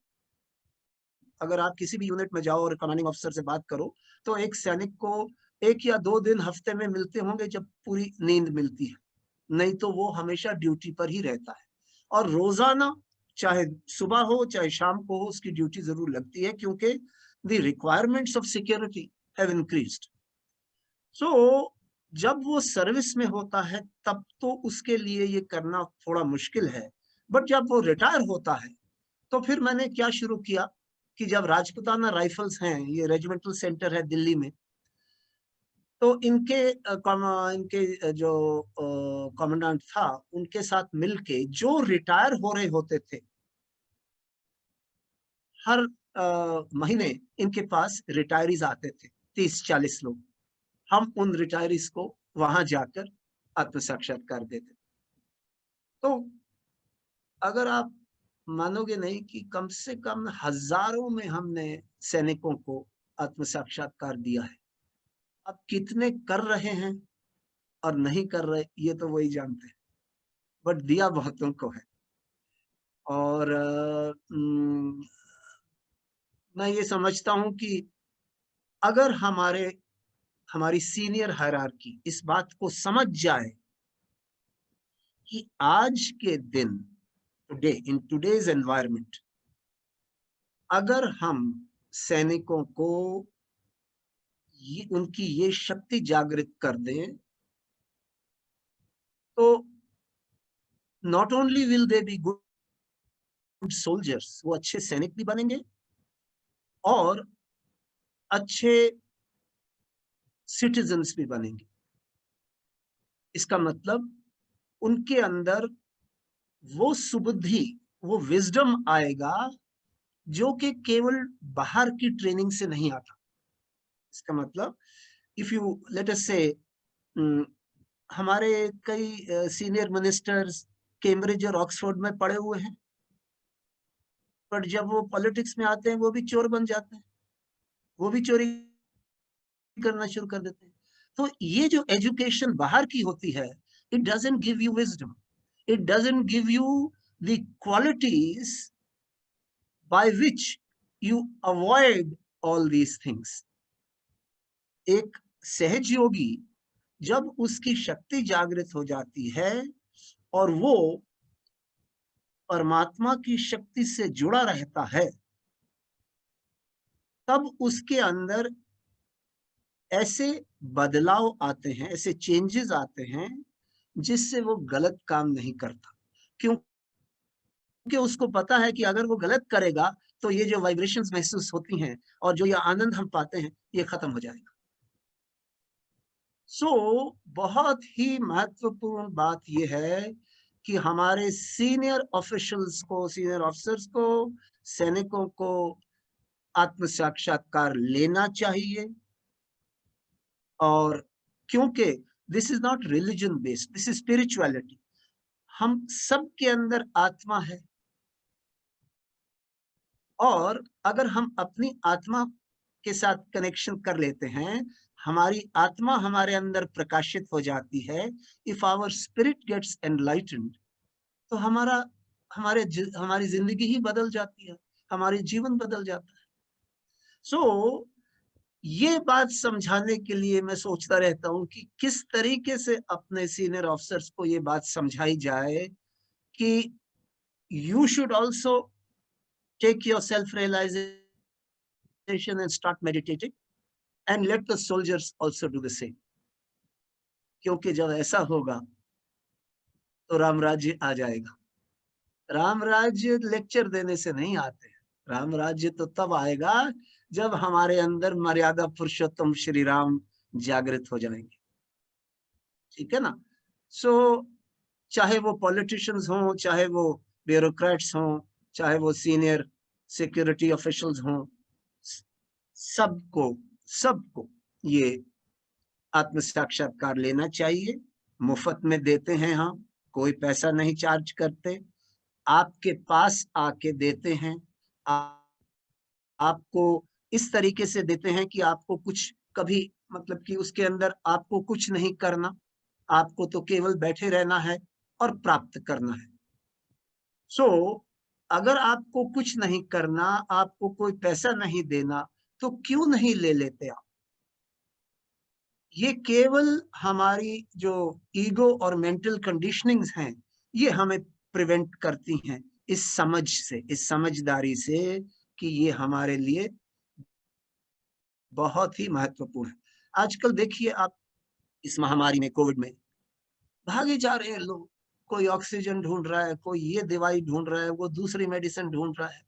अगर आप किसी भी यूनिट में जाओ और कमांडिंग ऑफिसर से बात करो, तो एक सैनिक को 1 या 2 दिन हफ्ते में मिलते होंगे जब पूरी नींद मिलती है, नहीं तो वो हमेशा ड्यूटी पर ही रहता है। और रोजाना, चाहे सुबह हो चाहे शाम को हो, उसकी ड्यूटी जरूर लगती है, क्योंकि the requirements of security have increased. So जब वो सर्विस में होता है तब तो उसके लिए ये करना थोड़ा मुश्किल है। बट जब वो रिटायर होता है तो फिर मैंने क्या शुरू किया कि जब राजपुताना राइफल्स हैं, ये रेजिमेंटल सेंटर है दिल्ली में, तो इनके जो कमांडेंट था, उनके साथ मिलके जो रिटायर हो रहे होते थे, हर महीने इनके पास रिटायरीज आते थे, 30-40 लोग। हम उन रिटायरीज को वहां जाकर आत्म साक्षात्कार देते। तो अगर आप मानोगे नहीं कि कम से कम हजारों में हमने सैनिकों को आत्म साक्षात्कार दिया है। अब कितने कर रहे हैं और नहीं कर रहे, ये तो वही जानते हैं, बट दिया बहुतों को है। और मैं ये समझता हूं कि अगर हमारी सीनियर हायरार्की इस बात को समझ जाए कि आज के दिन, टुडे, इन टुडेज एनवायरमेंट, अगर हम सैनिकों को उनकी ये शक्ति जागृत कर दें, तो not only will they be good soldiers, वो अच्छे सैनिक भी बनेंगे और अच्छे सिटीजन्स भी बनेंगे। इसका मतलब उनके अंदर वो सुबुद्धि, वो विजडम आएगा जो कि केवल बाहर की ट्रेनिंग से नहीं आता। इसका मतलब, इफ यू लेट अस से, हमारे कई सीनियर मिनिस्टर्स कैम्ब्रिज और ऑक्सफोर्ड में पढ़े हुए हैं, पर जब वो पॉलिटिक्स में आते हैं वो भी चोर बन जाते हैं, वो भी चोरी करना शुरू कर देते हैं। तो ये जो एजुकेशन बाहर की होती है, it doesn't give you wisdom, it doesn't give you the qualities by which you avoid all these things. एक सहज योगी जब उसकी शक्ति जागृत हो जाती है और वो परमात्मा की शक्ति से जुड़ा रहता है, तब उसके अंदर ऐसे बदलाव आते हैं, ऐसे चेंजेस आते हैं जिससे वो गलत काम नहीं करता। क्यों? क्योंकि उसको पता है कि अगर वो गलत करेगा तो ये जो वाइब्रेशंस महसूस होती हैं और जो ये आनंद हम पाते हैं ये खत्म हो जाएगा। बहुत ही महत्वपूर्ण बात ये है कि हमारे सीनियर ऑफिशियल्स को, सीनियर ऑफिसर्स को, सैनिकों को आत्म साक्षात्कार लेना चाहिए। और क्योंकि this is not religion based, this is spirituality. हम सब के अंदर आत्मा है और अगर हम अपनी आत्मा के साथ कनेक्शन कर लेते हैं, हमारी आत्मा हमारे अंदर प्रकाशित हो जाती है। If our spirit gets enlightened तो हमारी जिंदगी ही बदल जाती है, हमारी जीवन बदल जाता है। ये बात समझाने के लिए मैं सोचता रहता हूं कि किस तरीके से अपने सीनियर ऑफिसर्स को ये बात समझाई जाए कि you should also take your self realisation and start meditating and let the soldiers also do the same. क्योंकि जब ऐसा होगा तो राम राज्य आ जाएगा। राम राज्य लेक्चर देने से नहीं आते, राम राज्य तो तब आएगा जब हमारे अंदर मर्यादा पुरुषोत्तम श्री राम जागृत हो जाएंगे। ठीक है ना? चाहे वो पॉलिटिशियंस हों, चाहे वो ब्यूरोक्रेट्स हों, चाहे वो सीनियर सिक्योरिटी ऑफिशियल्स हों, सबको ये आत्म साक्षात्कार लेना चाहिए। मुफ्त में देते हैं हम, कोई पैसा नहीं चार्ज करते, आपके पास आके देते हैं। आपको इस तरीके से देते हैं कि आपको कुछ कभी मतलब कि उसके अंदर आपको कुछ नहीं करना, आपको तो केवल बैठे रहना है और प्राप्त करना है। अगर आपको कुछ नहीं करना, आपको कोई पैसा नहीं देना, तो क्यों नहीं ले लेते आप? ये केवल हमारी जो ईगो और मेंटल कंडीशनिंग्स हैं, ये हमें प्रिवेंट करती हैं इस समझ से, इस समझदारी से कि ये हमारे लिए बहुत ही महत्वपूर्ण है। आजकल देखिए आप, इस महामारी में, कोविड में, भागे जा रहे हैं लोग। कोई ऑक्सीजन ढूंढ रहा है, कोई ये दवाई ढूंढ रहा है, वो दूसरी मेडिसिन ढूंढ रहा है।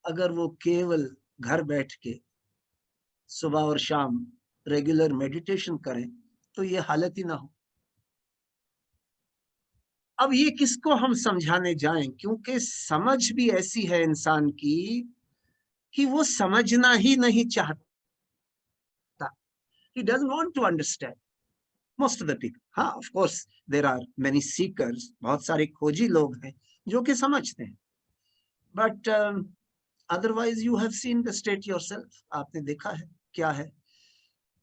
अगर वो केवल घर बैठ के सुबह और शाम रेगुलर मेडिटेशन करें तो ये हालत ही ना हो। अब ये किसको हम समझाने जाएं, क्योंकि समझ भी ऐसी है इंसान की कि वो समझना ही नहीं चाहता। He doesn't want to understand. Most of the people. हाँ, of course there are many seekers, बहुत सारे खोजी लोग हैं जो कि समझते हैं। But otherwise you have seen the state yourself. आपने देखा है क्या है।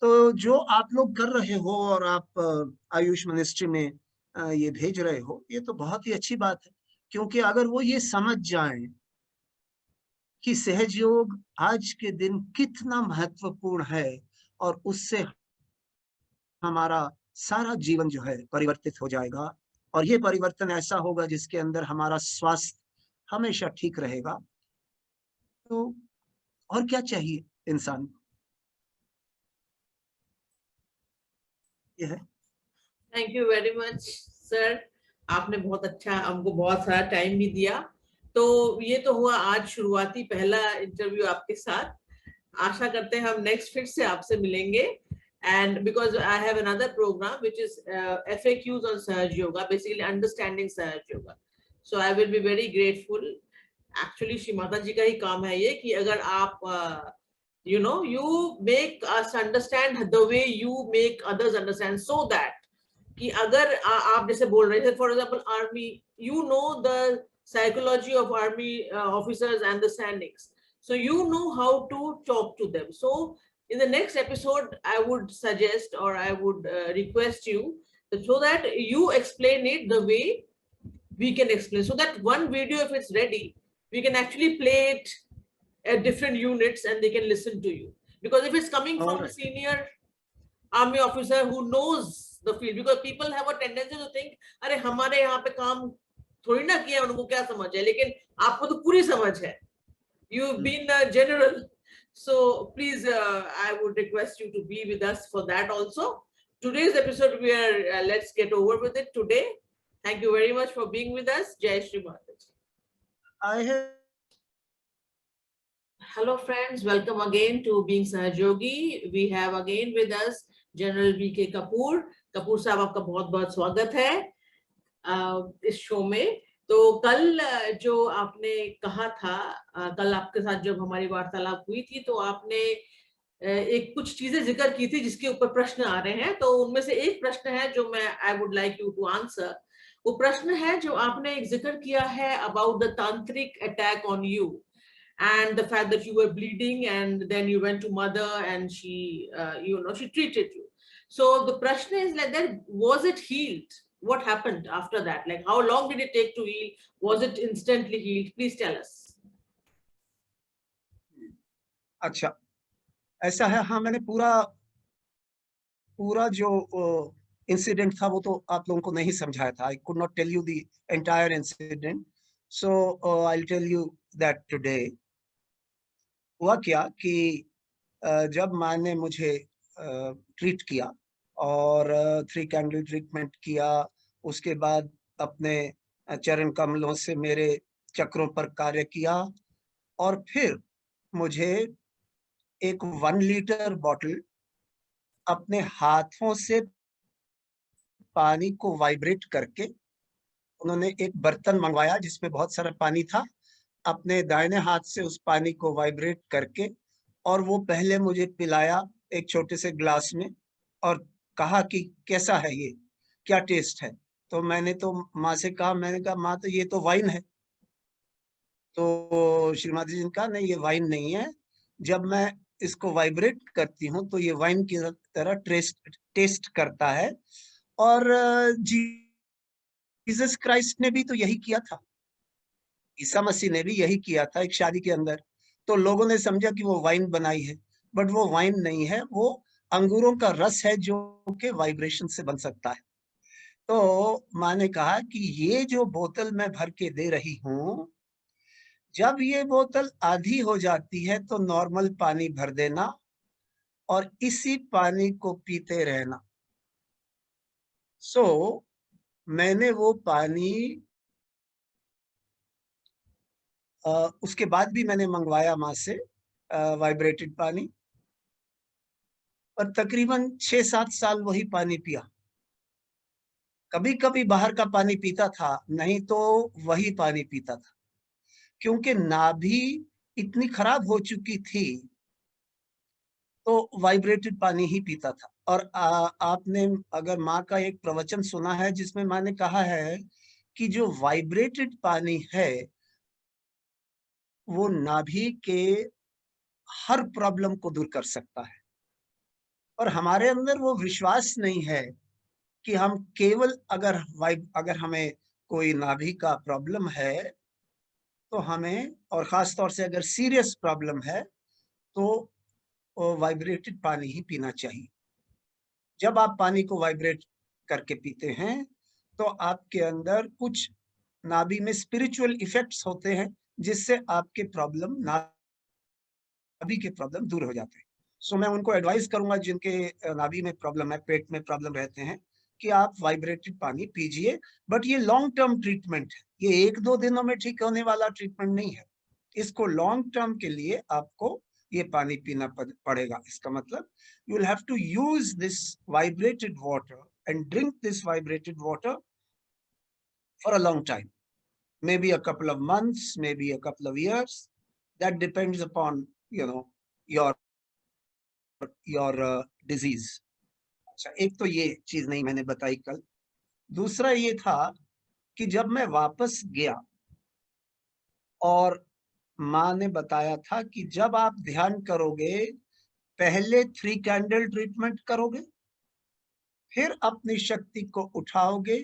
तो जो आप लोग कर रहे हो और आप आयुष मिनिस्ट्री में ये भेज रहे हो, ये तो बहुत ही अच्छी बात है। क्योंकि अगर वो ये समझ जाएं कि सहज योग आज के दिन कितना महत्वपूर्ण है और उससे हमारा सारा जीवन जो है परिवर्तित हो जाएगा, और ये परिवर्तन ऐसा होगा जिसके अंदर हमारा स्वास्थ्य हमेशा ठीक रहेगा, तो और क्या चाहिए इंसान को? ये है। Thank you very much sir, आपने बहुत अच्छा हमको बहुत सारा टाइम भी दिया। तो ये तो हुआ आज शुरुआती पहला इंटरव्यू आपके साथ। आशा करते हैं हम नेक्स्ट फिर से आपसे मिलेंगे। And because I have another program which is FAQs on Sahaj Yoga, basically understanding Sahaj Yoga. So I will be very grateful. Actually, Shri Mata जी का ही काम है ये कि अगर आप you make us understand the way you make others understand, so that कि अगर आप जैसे बोल रहे थे, for example army, you know the psychology of army officers and the sainiks, so you know how to talk to them. So in the next episode I would suggest, or I would request you so that you explain it the way we can explain, so that one video, if it's ready, we can actually play it at different units and they can listen to you. Because if it's coming from a senior army officer who knows the field, because people have a tendency to think अरे हमारे यहाँ पे काम थोड़ी ना किया, उनको क्या समझ है, लेकिन आपको तो पूरी समझ है, you've been a general. So please I would request you to be with us for that also. Today's episode we are let's get over with it today. Thank you very much for being with us. Jai Shri Mataji. I have. Hello friends, welcome again to Being Sahajogi. We have again with us General VK Kapoor. Kapoor साहब आपका बहुत बहुत स्वागत है इस शो में। तो कल जो आपने कहा था, कल आपके साथ जब हमारी वार्तालाप हुई थी तो आपने एक कुछ चीजें जिक्र की थी जिसके ऊपर प्रश्न आ रहे हैं। तो उनमें से एक प्रश्न है जो मैं I would like you to answer. वो प्रश्न है जो आपने एक जिक्र किया है about the tantric attack on you and the fact that you were bleeding and then you went to mother and she she treated you. So the prashna is like that, was it healed? What happened after that? Like how long did it take to heal? Was it instantly healed? Please tell us. अच्छा, ऐसा है। हाँ, मैंने पूरा जो इंसिडेंट था वो तो आप लोगों को नहीं समझाया था। I could not tell you the entire incident, so I will tell you that today. हुआ क्या कि जब माँ ने मुझे ट्रीट किया और 3 कैंडल ट्रीटमेंट किया, उसके बाद अपने चरण कमलों से मेरे चक्रों पर कार्य किया और फिर मुझे एक 1 लीटर बॉटल अपने हाथों से पानी को वाइब्रेट करके, उन्होंने एक बर्तन मंगवाया जिसमें बहुत सारा पानी था, अपने दाहिने हाथ से उस पानी को वाइब्रेट करके और वो पहले मुझे पिलाया एक छोटे से ग्लास में और कहा कि कैसा है ये, क्या टेस्ट है। तो मैंने तो माँ से कहा, मैंने कहा माँ तो ये तो वाइन है। तो श्रीमती जी ने कहा नहीं, ये वाइन नहीं है, जब मैं इसको वाइब्रेट करती हूँ तो ये वाइन की तरह टेस्ट करता है। और जीसस क्राइस्ट ने भी तो यही किया था, ईसा मसीह ने भी यही किया था एक शादी के अंदर। तो लोगों ने समझा कि वो वाइन बनाई है, बट वो वाइन नहीं है, वो अंगूरों का रस है जो कि वाइब्रेशन से बन सकता है। तो माँ ने कहा कि ये जो बोतल मैं भर के दे रही हूँ, जब ये बोतल आधी हो जाती है तो नॉर्मल पानी भर देना और इसी पानी को पीते रहना। सो मैंने वो पानी उसके बाद भी मैंने मंगवाया माँ से वाइब्रेटेड पानी, और तकरीबन 6-7 साल वही पानी पिया। कभी कभी बाहर का पानी पीता था, नहीं तो वही पानी पीता था, क्योंकि नाभि इतनी खराब हो चुकी थी तो वाइब्रेटेड पानी ही पीता था। और आपने अगर माँ का एक प्रवचन सुना है जिसमें माँ ने कहा है कि जो वाइब्रेटेड पानी है वो नाभि के हर प्रॉब्लम को दूर कर सकता है। और हमारे अंदर वो विश्वास नहीं है कि हम केवल अगर हमें कोई नाभि का प्रॉब्लम है तो हमें, और खास तौर से अगर सीरियस प्रॉब्लम है, तो वाइब्रेटेड पानी ही पीना चाहिए। जब आप पानी को वाइब्रेट करके पीते हैं तो आपके अंदर कुछ नाभि में स्पिरिचुअल इफेक्ट्स होते हैं जिससे आपके प्रॉब्लम, नाभि के प्रॉब्लम दूर हो जाते हैं। सो मैं उनको एडवाइस करूंगा जिनके नाभि में प्रॉब्लम है, पेट में प्रॉब्लम रहते हैं, कि आप वाइब्रेटेड पानी पीजिए। बट ये लॉन्ग टर्म ट्रीटमेंट है, ये 1-2 दिनों में ठीक होने वाला ट्रीटमेंट नहीं है। इसको लॉन्ग टर्म के लिए आपको ये पानी पीना पड़ेगा। इसका मतलब you will have to use this vibrated water and drink this vibrated water for a long time, maybe a couple of months, maybe a couple of years. That depends upon your disease. अच्छा, एक तो ये चीज नहीं मैंने बताई कल। दूसरा ये था कि जब मैं वापस गया और माँ ने बताया था कि जब आप ध्यान करोगे पहले 3 कैंडल ट्रीटमेंट करोगे, फिर अपनी शक्ति को उठाओगे,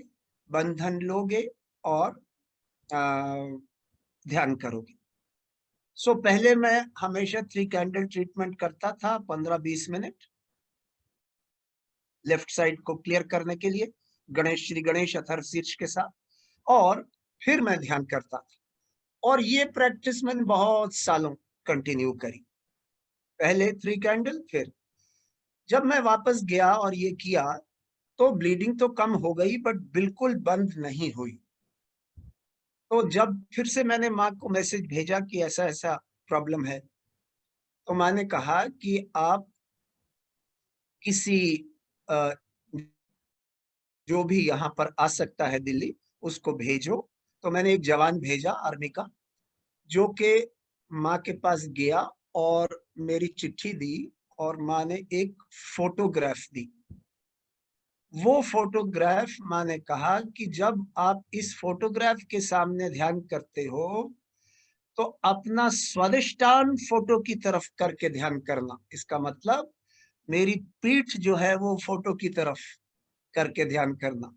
बंधन लोगे और ध्यान करोगे। सो पहले मैं हमेशा 3 कैंडल ट्रीटमेंट करता था 15-20 मिनट, लेफ्ट साइड को क्लियर करने के लिए गणेश श्री गणेश अथर्व शीर्ष के साथ, और फिर मैं ध्यान करता था। और ये प्रैक्टिस मैंने बहुत सालों कंटिन्यू करी। पहले 3 कैंडल, फिर जब मैं वापस गया और ये किया तो ब्लीडिंग तो कम हो गई बट बिल्कुल बंद नहीं हुई। तो जब फिर से मैंने माँ को मैसेज भेजा कि ऐसा ऐसा प्रॉब्लम है, तो माँ ने कहा कि आप किसी अ, जो भी यहाँ पर आ सकता है दिल्ली, उसको भेजो। तो मैंने एक जवान भेजा आर्मी का, जो कि माँ के पास गया और मेरी चिट्ठी दी, और माँ ने एक फोटोग्राफ दी। वो फोटोग्राफ माँ ने कहा कि जब आप इस फोटोग्राफ के सामने ध्यान करते हो, तो अपना स्वादिष्टान फोटो की तरफ करके ध्यान करना। इसका मतलब मेरी पीठ जो है वो फोटो की तरफ करके ध्यान करना,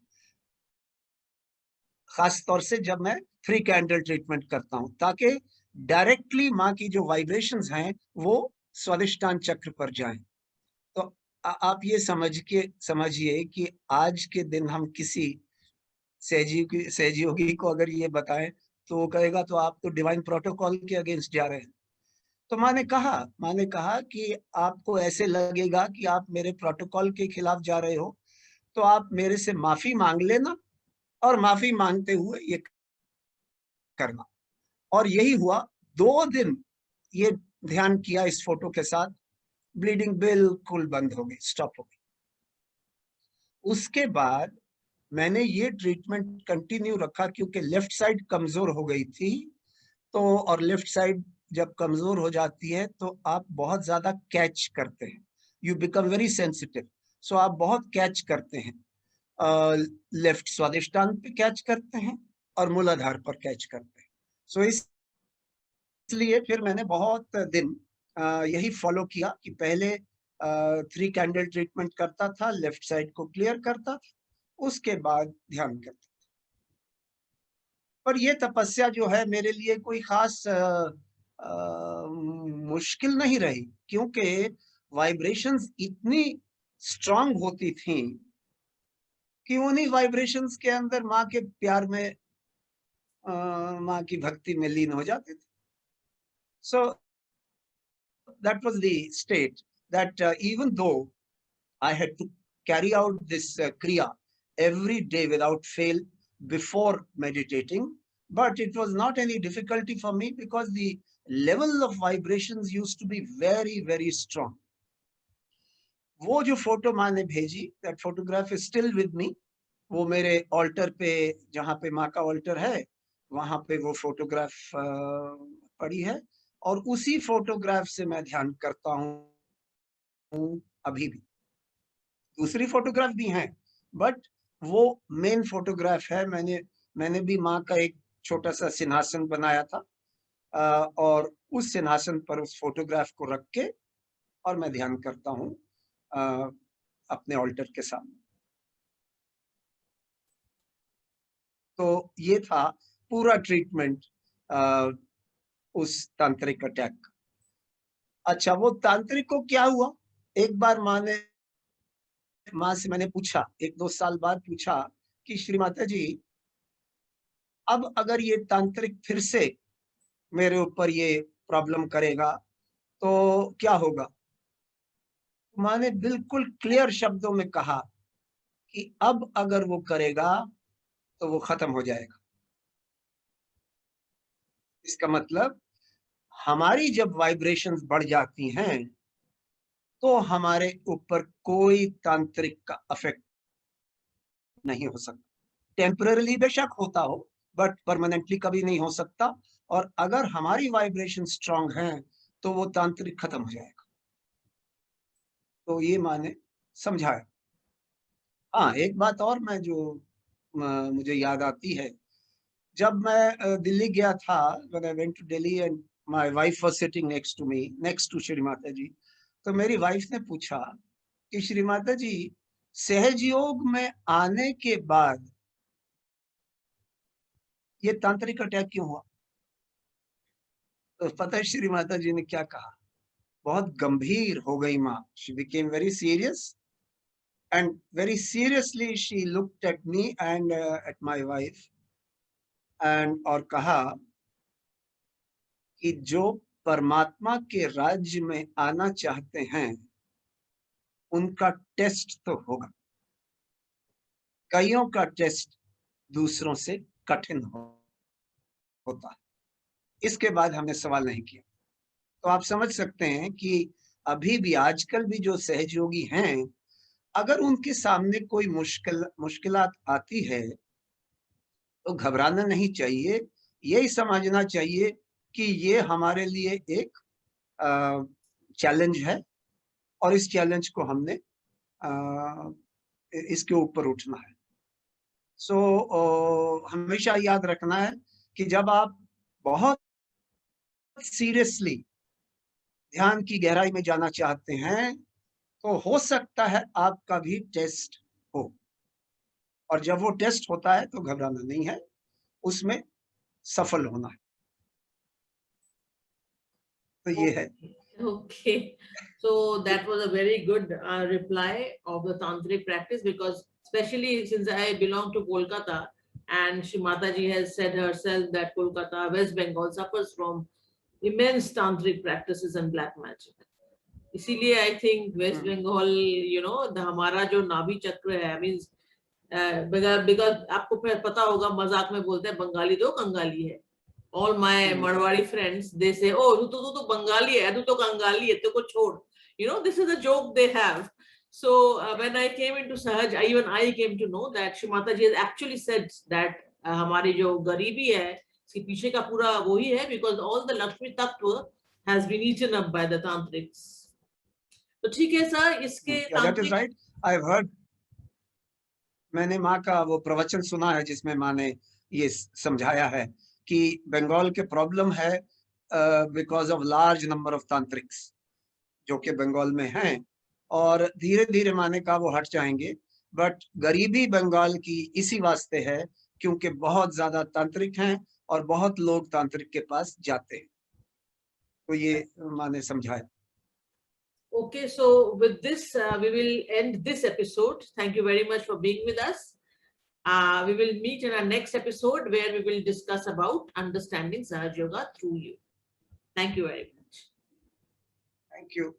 खास तौर से जब मैं 3 कैंडल ट्रीटमेंट करता हूं, ताकि डायरेक्टली माँ की जो वाइब्रेशंस हैं वो स्वादिष्टान चक्र पर जाएं। तो आप ये समझिए कि आज के दिन हम किसी सहयोगी को अगर ये बताएं, तो वो कहेगा तो आप तो डिवाइन प्रोटोकॉल के अगेंस्ट जा रहे हैं। तो माँ ने कहा कि आपको ऐसे लगेगा कि आप मेरे प्रोटोकॉल के खिलाफ जा रहे हो, तो आप मेरे से माफी मांग लेना, और माफी मांगते हुए ये करना। और यही हुआ। 2 दिन ये ध्यान किया इस फोटो के साथ, ब्लीडिंग बिल्कुल बंद हो गई, स्टॉप हो गई। उसके बाद मैंने ये ट्रीटमेंट कंटिन्यू रखा, क्योंकि लेफ्ट साइड कमजोर हो गई थी। तो और लेफ्ट साइड जब कमजोर हो जाती है तो आप बहुत ज्यादा कैच करते हैं, यू बिकम वेरी सेंसिटिव। सो आप बहुत कैच करते हैं, लेफ्ट स्वादिष्टान पे कैच करते हैं और मूलाधार पर कैच करते हैं। सो इसलिए फिर मैंने बहुत दिन यही फॉलो किया कि पहले 3 कैंडल ट्रीटमेंट करता था, लेफ्ट साइड को क्लियर करता था, उसके बाद ध्यान करता था। पर ये तपस्या जो है मेरे लिए कोई खास मुश्किल नहीं रही, क्योंकि वाइब्रेशंस इतनी स्ट्रांग होती थी कि उन्हीं वाइब्रेशंस के अंदर माँ के प्यार में, माँ की भक्ति में लीन हो जाते थे। सो that was the state that even though I had to carry out this kriya every day without fail before meditating, but it was not any difficulty for me because the level of vibrations used to be very, very strong. वो जो फोटो माँ ने भेजी, that photograph is still with me. वो मेरे ऑल्टर पे, जहाँ पे माँ का ऑल्टर है, वहां पे वो फोटोग्राफ पड़ी है, और उसी फोटोग्राफ से मैं ध्यान करता हूँ अभी भी। दूसरी फोटोग्राफ भी हैं, बट वो मेन फोटोग्राफ है। मैंने भी माँ का एक छोटा सा सिंहासन बनाया था, और उस सिंहासन पर उस फोटोग्राफ को रख के और मैं ध्यान करता हूँ अपने ऑल्टर के सामने। तो ये था पूरा ट्रीटमेंट उस तांत्रिक अटैक का। अच्छा, वो तांत्रिक को क्या हुआ? एक बार माँ से मैंने पूछा, 1-2 साल बाद पूछा कि श्री माता जी, अब अगर ये तांत्रिक फिर से मेरे ऊपर ये प्रॉब्लम करेगा तो क्या होगा? माँ ने बिल्कुल क्लियर शब्दों में कहा कि अब अगर वो करेगा तो वो खत्म हो जाएगा। इसका मतलब हमारी जब वाइब्रेशंस बढ़ जाती हैं तो हमारे ऊपर कोई तांत्रिक का इफेक्ट नहीं हो सकता। टेम्पररीली बेशक होता हो, बट परमानेंटली कभी नहीं हो सकता। और अगर हमारी वाइब्रेशन स्ट्रांग है तो वो तांत्रिक खत्म हो जाएगा। तो ये माने समझाया। हाँ, एक बात और मैं जो मुझे याद आती है, जब मैं दिल्ली गया था, when I went to Delhi and my wife was sitting next to me, next to Shri Mata जी, तो मेरी वाइफ ने पूछा कि श्री माता जी, सहज योग में आने के बाद ये तांत्रिक अटैक क्यों हुआ? तो पता है श्री माता जी ने क्या कहा? बहुत गंभीर हो गई माँ। She became very serious and very seriously she looked at me and at my wife and और कहा कि जो परमात्मा के राज्य में आना चाहते हैं उनका टेस्ट तो होगा। कईयों का टेस्ट दूसरों से कठिन होता है। इसके बाद हमने सवाल नहीं किया। तो आप समझ सकते हैं कि अभी भी आजकल भी जो सहयोगी हैं, अगर उनके सामने कोई मुश्किलात आती है तो घबराना नहीं चाहिए। यही समझना चाहिए कि ये हमारे लिए एक चैलेंज है और इस चैलेंज को हमने इसके ऊपर उठना है। हमेशा याद रखना है कि जब आप बहुत सीरियसली ध्यान की गहराई में जाना चाहते हैं तो हो सकता है आपका भी टेस्ट हो, और जब वो टेस्ट होता है तो घबराना नहीं है, उसमें सफल होना है। तो ये है। Okay, so that was a very good reply of the tantric practice, because especially since I belong to Kolkata, and Shri Mataji has said herself that Kolkata, West Bengal suffers from immense tantric practices and black magic. इसीलिए आई थिंक वेस्ट बंगाल हमारा जो नाभि चक्र है, मीन्स बिकॉज आपको पता होगा, मजाक में बोलते हैं बंगाली तो कंगाली है. All my Marwari friends, they say, oh, tu Bengali hai, tu to Kangali hai, tu ko chhod. This is a joke they have. So when I came into Sahaj, even I came to know that Shri Mataji has actually said that हमारी जो गरीबी है, इसके पीछे का पूरा वही है, because all the Lakshmi Tattva has been eaten up by the tantrics. तो ठीक है सर, इसके That is right. I've heard. मैंने माँ का वो प्रवचन सुना है जिसमें माँ ने ये समझाया है कि बंगाल के प्रॉब्लम है because of large number of tantrics जो कि बंगाल में हैं, और धीरे धीरे माने का वो हट जाएंगे। बट गरीबी बंगाल की इसी वास्ते है क्योंकि बहुत ज्यादा तांत्रिक हैं और बहुत लोग तांत्रिक के पास जाते हैं। तो ये माने समझाया। Okay, so with this, we will end this episode. Thank you very much for being with us. We will meet in our next episode where we will discuss about understanding Sahaj Yoga through you. Thank you very much. Thank you.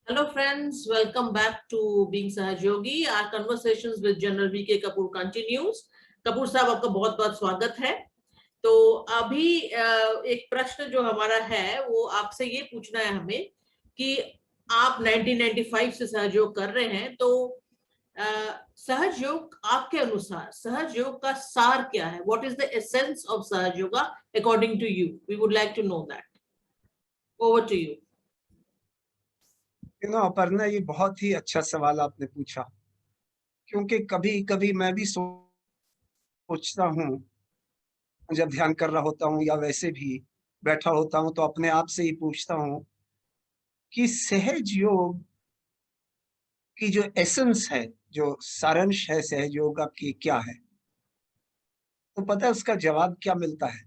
Hello friends, welcome back to Being Sahaj Yogi. Our conversations with General V.K. Kapoor continues. Kapoor साहब, आपका बहुत बहुत स्वागत है। तो अभी एक प्रश्न जो हमारा है वो आपसे ये पूछना है हमें कि आप 1995 से सहज योग कर रहे हैं, तो सहज योग आपके अनुसार सहज योग का सार क्या है? What is the essence of Sahaja Yoga according to you? We would like to know that. Over to you. Aparna, ये बहुत ही अच्छा सवाल आपने पूछा, क्योंकि कभी कभी मैं भी सोचता हूँ, जब ध्यान कर रहा होता हूँ या वैसे भी बैठा होता हूँ तो अपने आप से ही पूछता हूँ कि सहज योग की जो एसेंस है, जो सारांश है सहज योग की, क्या है? तो पता है उसका जवाब क्या मिलता है?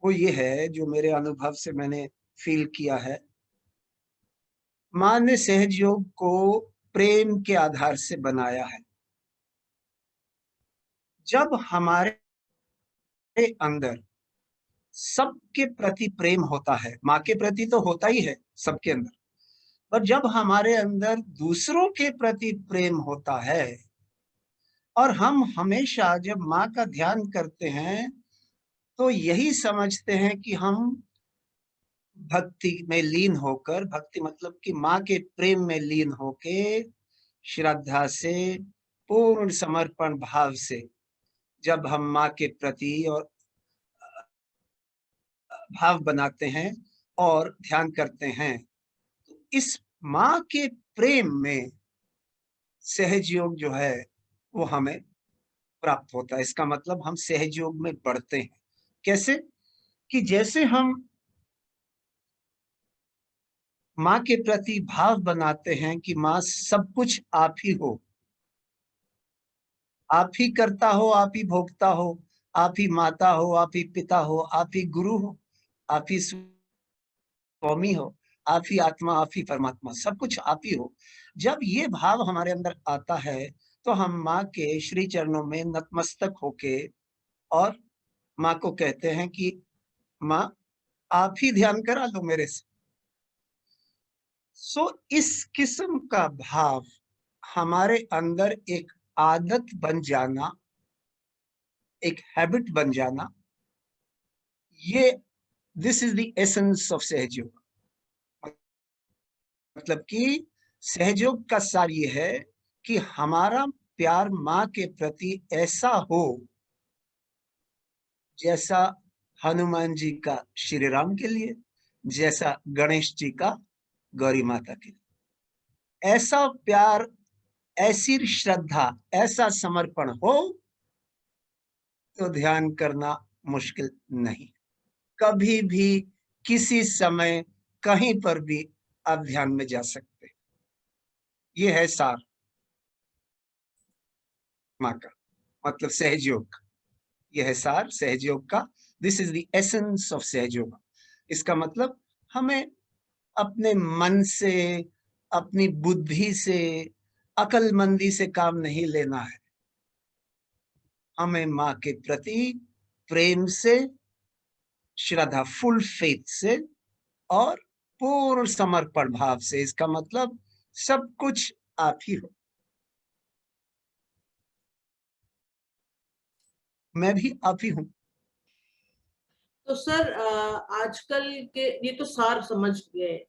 वो ये है जो मेरे अनुभव से मैंने फील किया है। माँ ने सहज योग को प्रेम के आधार से बनाया है। जब हमारे अंदर सबके प्रति प्रेम होता है, माँ के प्रति तो होता ही है सबके अंदर, पर जब हमारे अंदर दूसरों के प्रति प्रेम होता है और हम हमेशा जब माँ का ध्यान करते हैं तो यही समझते हैं कि हम भक्ति में लीन होकर, भक्ति मतलब कि माँ के प्रेम में लीन होके श्रद्धा से, पूर्ण समर्पण भाव से जब हम माँ के प्रति और भाव बनाते हैं और ध्यान करते हैं, तो इस माँ के प्रेम में सहज योग जो है वो हमें प्राप्त होता है। इसका मतलब हम सहज योग में बढ़ते हैं। कैसे? कि जैसे हम माँ के प्रति भाव बनाते हैं कि माँ सब कुछ आप ही हो, आप ही करता हो, आप ही भोगता हो, आप ही माता हो, आप ही पिता हो, आप ही गुरु हो, आप ही स्वामी हो, आप ही आत्मा, आप ही परमात्मा, सब कुछ आप ही हो। जब ये भाव हमारे अंदर आता है तो हम माँ के श्री चरणों में नतमस्तक होके और माँ को कहते हैं कि माँ आप ही ध्यान करा लो मेरे से। सो इस किस्म का भाव हमारे अंदर एक आदत बन जाना, एक हैबिट बन जाना, ये this is the essence of सहयोग। मतलब कि सहयोग का सार ये है कि हमारा प्यार माँ के प्रति ऐसा हो जैसा हनुमान जी का श्री राम के लिए, जैसा गणेश जी का गौरी माता के लिए। ऐसा प्यार, ऐसी श्रद्धा, ऐसा समर्पण हो तो ध्यान करना मुश्किल नहीं। कभी भी, किसी समय, कहीं पर भी आप ध्यान में जा सकते हैं। ये है सार माँ का, मतलब सहयोग। यह है सार सहयोग का। This is the essence of सहयोग। इसका मतलब हमें अपने मन से, अपनी बुद्धि से, अकलमंदी से काम नहीं लेना है। हमें माँ के प्रति प्रेम से, श्रद्धा, फुल फेथ से और पूर्ण समर्पण भाव से। इसका मतलब सब कुछ आप ही हो, मैं भी आप ही हूं। तो सर आजकल के ये तो सार समझ गए,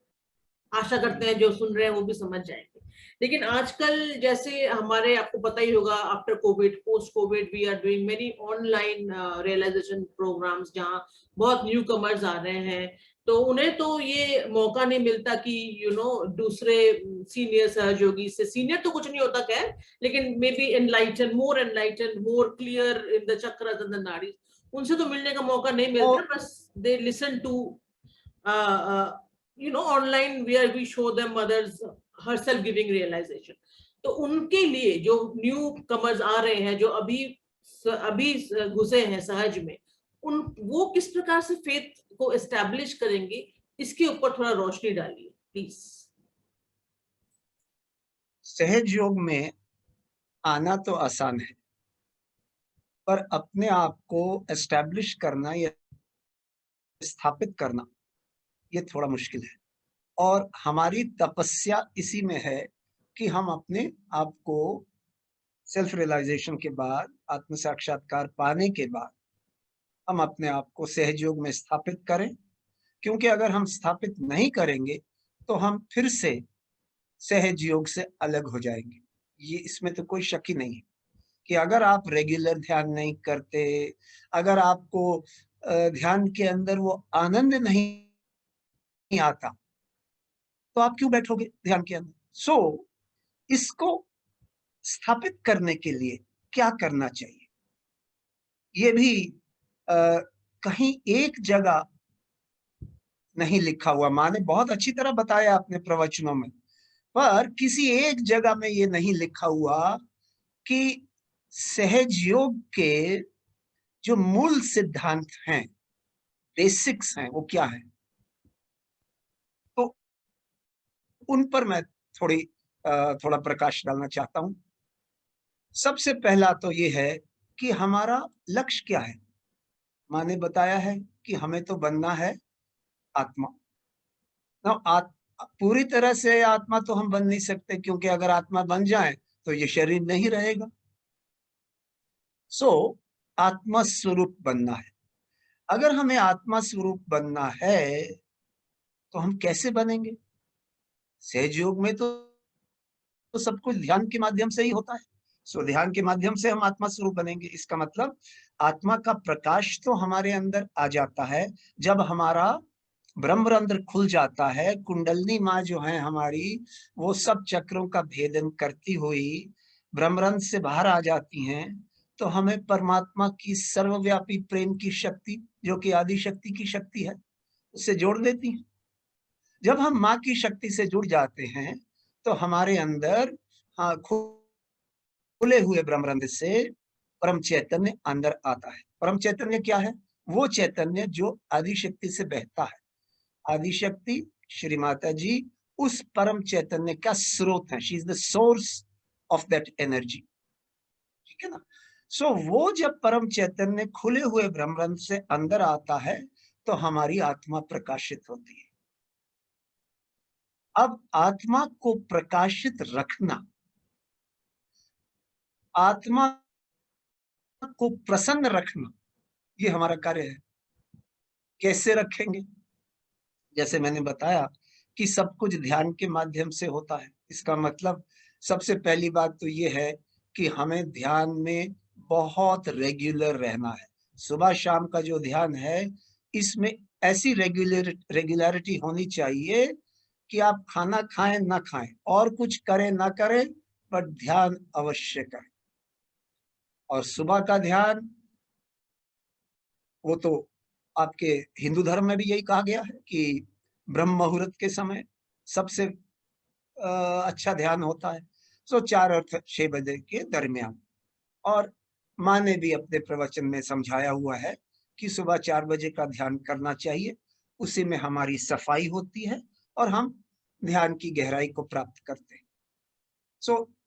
आशा करते हैं जो सुन रहे हैं वो भी समझ जाएंगे। लेकिन आजकल जैसे हमारे, आपको पता ही होगा, after Covid, post Covid, we are doing many online realisation programmes, जहाँ बहुत न्यू कमर्स आ रहे हैं। तो उन्हें तो ये मौका नहीं मिलता कि दूसरे सीनियर सहयोगी से, सीनियर तो कुछ नहीं होता खैर, लेकिन may be enlighten, more clear in the चक्र एंड द नाड़ी, उनसे तो मिलने का मौका नहीं मिलता। और बस they listen to online, where we show them mothers herself giving realization. तो उनके लिए जो न्यू कमर्स आ रहे हैं, जो अभी घुसे हैं सहज में, वो किस प्रकार से फेथ को एस्टैब्लिश करेंगे, इसके ऊपर थोड़ा रोशनी डालिए प्लीज। सहयोग में आना तो आसान है, पर अपने आप को एस्टैब्लिश करना या स्थापित करना ये थोड़ा मुश्किल है। और हमारी तपस्या इसी में है कि हम अपने आप को सेल्फ रियलाइजेशन के बाद, आत्म साक्षात्कार पाने के बाद, हम अपने आप को सहयोग में स्थापित करें। क्योंकि अगर हम स्थापित नहीं करेंगे तो हम फिर से सहयोग से अलग हो जाएंगे। ये, इसमें तो कोई शक ही नहीं है कि अगर आप रेगुलर ध्यान नहीं करते, अगर आपको ध्यान के अंदर वो आनंद नहीं आता, तो आप क्यों बैठोगे ध्यान के अंदर। सो इसको स्थापित करने के लिए क्या करना चाहिए, ये भी कहीं एक जगह नहीं लिखा हुआ। माँ ने बहुत अच्छी तरह बताया अपने प्रवचनों में, पर किसी एक जगह में ये नहीं लिखा हुआ कि सहयोग के जो मूल सिद्धांत हैं, बेसिक्स हैं, वो क्या है। तो उन पर मैं थोड़ा प्रकाश डालना चाहता हूं। सबसे पहला तो ये है कि हमारा लक्ष्य क्या है। माँ ने बताया है कि हमें तो बनना है आत्मा। पूरी तरह से आत्मा तो हम बन नहीं सकते, क्योंकि अगर आत्मा बन जाए तो ये शरीर नहीं रहेगा। सो आत्मा स्वरूप बनना है। अगर हमें आत्मा स्वरूप बनना है तो हम कैसे बनेंगे। सहयोग में तो सब कुछ ध्यान के माध्यम से ही होता है। सो ध्यान के माध्यम से हम आत्मा स्वरूप बनेंगे। इसका मतलब आत्मा का प्रकाश तो हमारे अंदर आ जाता है जब हमारा ब्रह्मरंध्र खुल जाता है। कुंडलनी माँ जो है हमारी, वो सब चक्रों का भेदन करती हुई ब्रह्मरंध्र से बाहर आ जाती हैं, तो हमें परमात्मा की सर्वव्यापी प्रेम की शक्ति, जो कि आदि शक्ति की शक्ति है, उससे जोड़ देती हैं। जब हम माँ की शक्ति से जुड़ जाते हैं तो हमारे अंदर, हाँ, खुले हुए ब्रह्मरंध्र से परम चैतन्य अंदर आता है। परम चैतन्य क्या है। वो चैतन्य जो आदि शक्ति से बहता है। आदि शक्ति श्री माता जी उस परम चैतन्य का स्रोत है। She is the source of that energy, ठीक है ना। सो वो जब परम चैतन्य खुले हुए ब्रह्मरंध्र से अंदर आता है तो हमारी आत्मा प्रकाशित होती है। अब आत्मा को प्रकाशित रखना, आत्मा को प्रसन्न रखना, ये हमारा कार्य है। कैसे रखेंगे? जैसे मैंने बताया कि सब कुछ ध्यान के माध्यम से होता है। इसका मतलब सबसे पहली बात तो ये है कि हमें ध्यान में बहुत रेगुलर रहना है। सुबह शाम का जो ध्यान है, इसमें ऐसी रेगुलरिटी होनी चाहिए कि आप खाना खाएं ना खाएं और कुछ करें ना करें, पर ध्यान अवश्य करें। और सुबह का ध्यान, वो तो आपके हिंदू धर्म में भी यही कहा गया है कि ब्रह्म मुहूर्त के समय सबसे अच्छा ध्यान होता है। 4 और 6 बजे के दरमियान। और माँ ने भी अपने प्रवचन में समझाया हुआ है कि सुबह 4 बजे का ध्यान करना चाहिए। उसी में हमारी सफाई होती है और हम ध्यान की गहराई को प्राप्त करते हैं।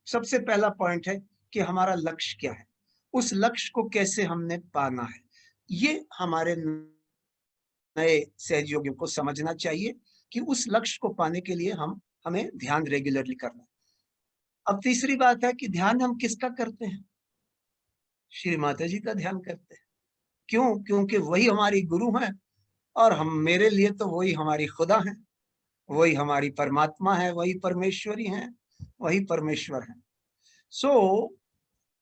सबसे पहला पॉइंट है कि हमारा लक्ष्य क्या है, उस लक्ष्य को कैसे हमने पाना है, ये हमारे नए सहयोगियों को समझना चाहिए कि उस लक्ष्य को पाने के लिए हमें ध्यान रेगुलरली करना है। अब तीसरी बात है कि ध्यान हम किसका करते हैं? श्री माता जी का ध्यान करते हैं। क्यों? क्योंकि वही हमारी गुरु हैं और हम, मेरे लिए तो वही हमारी खुदा है, वही हमारी परमात्मा है, वही परमेश्वरी है, वही परमेश्वर है।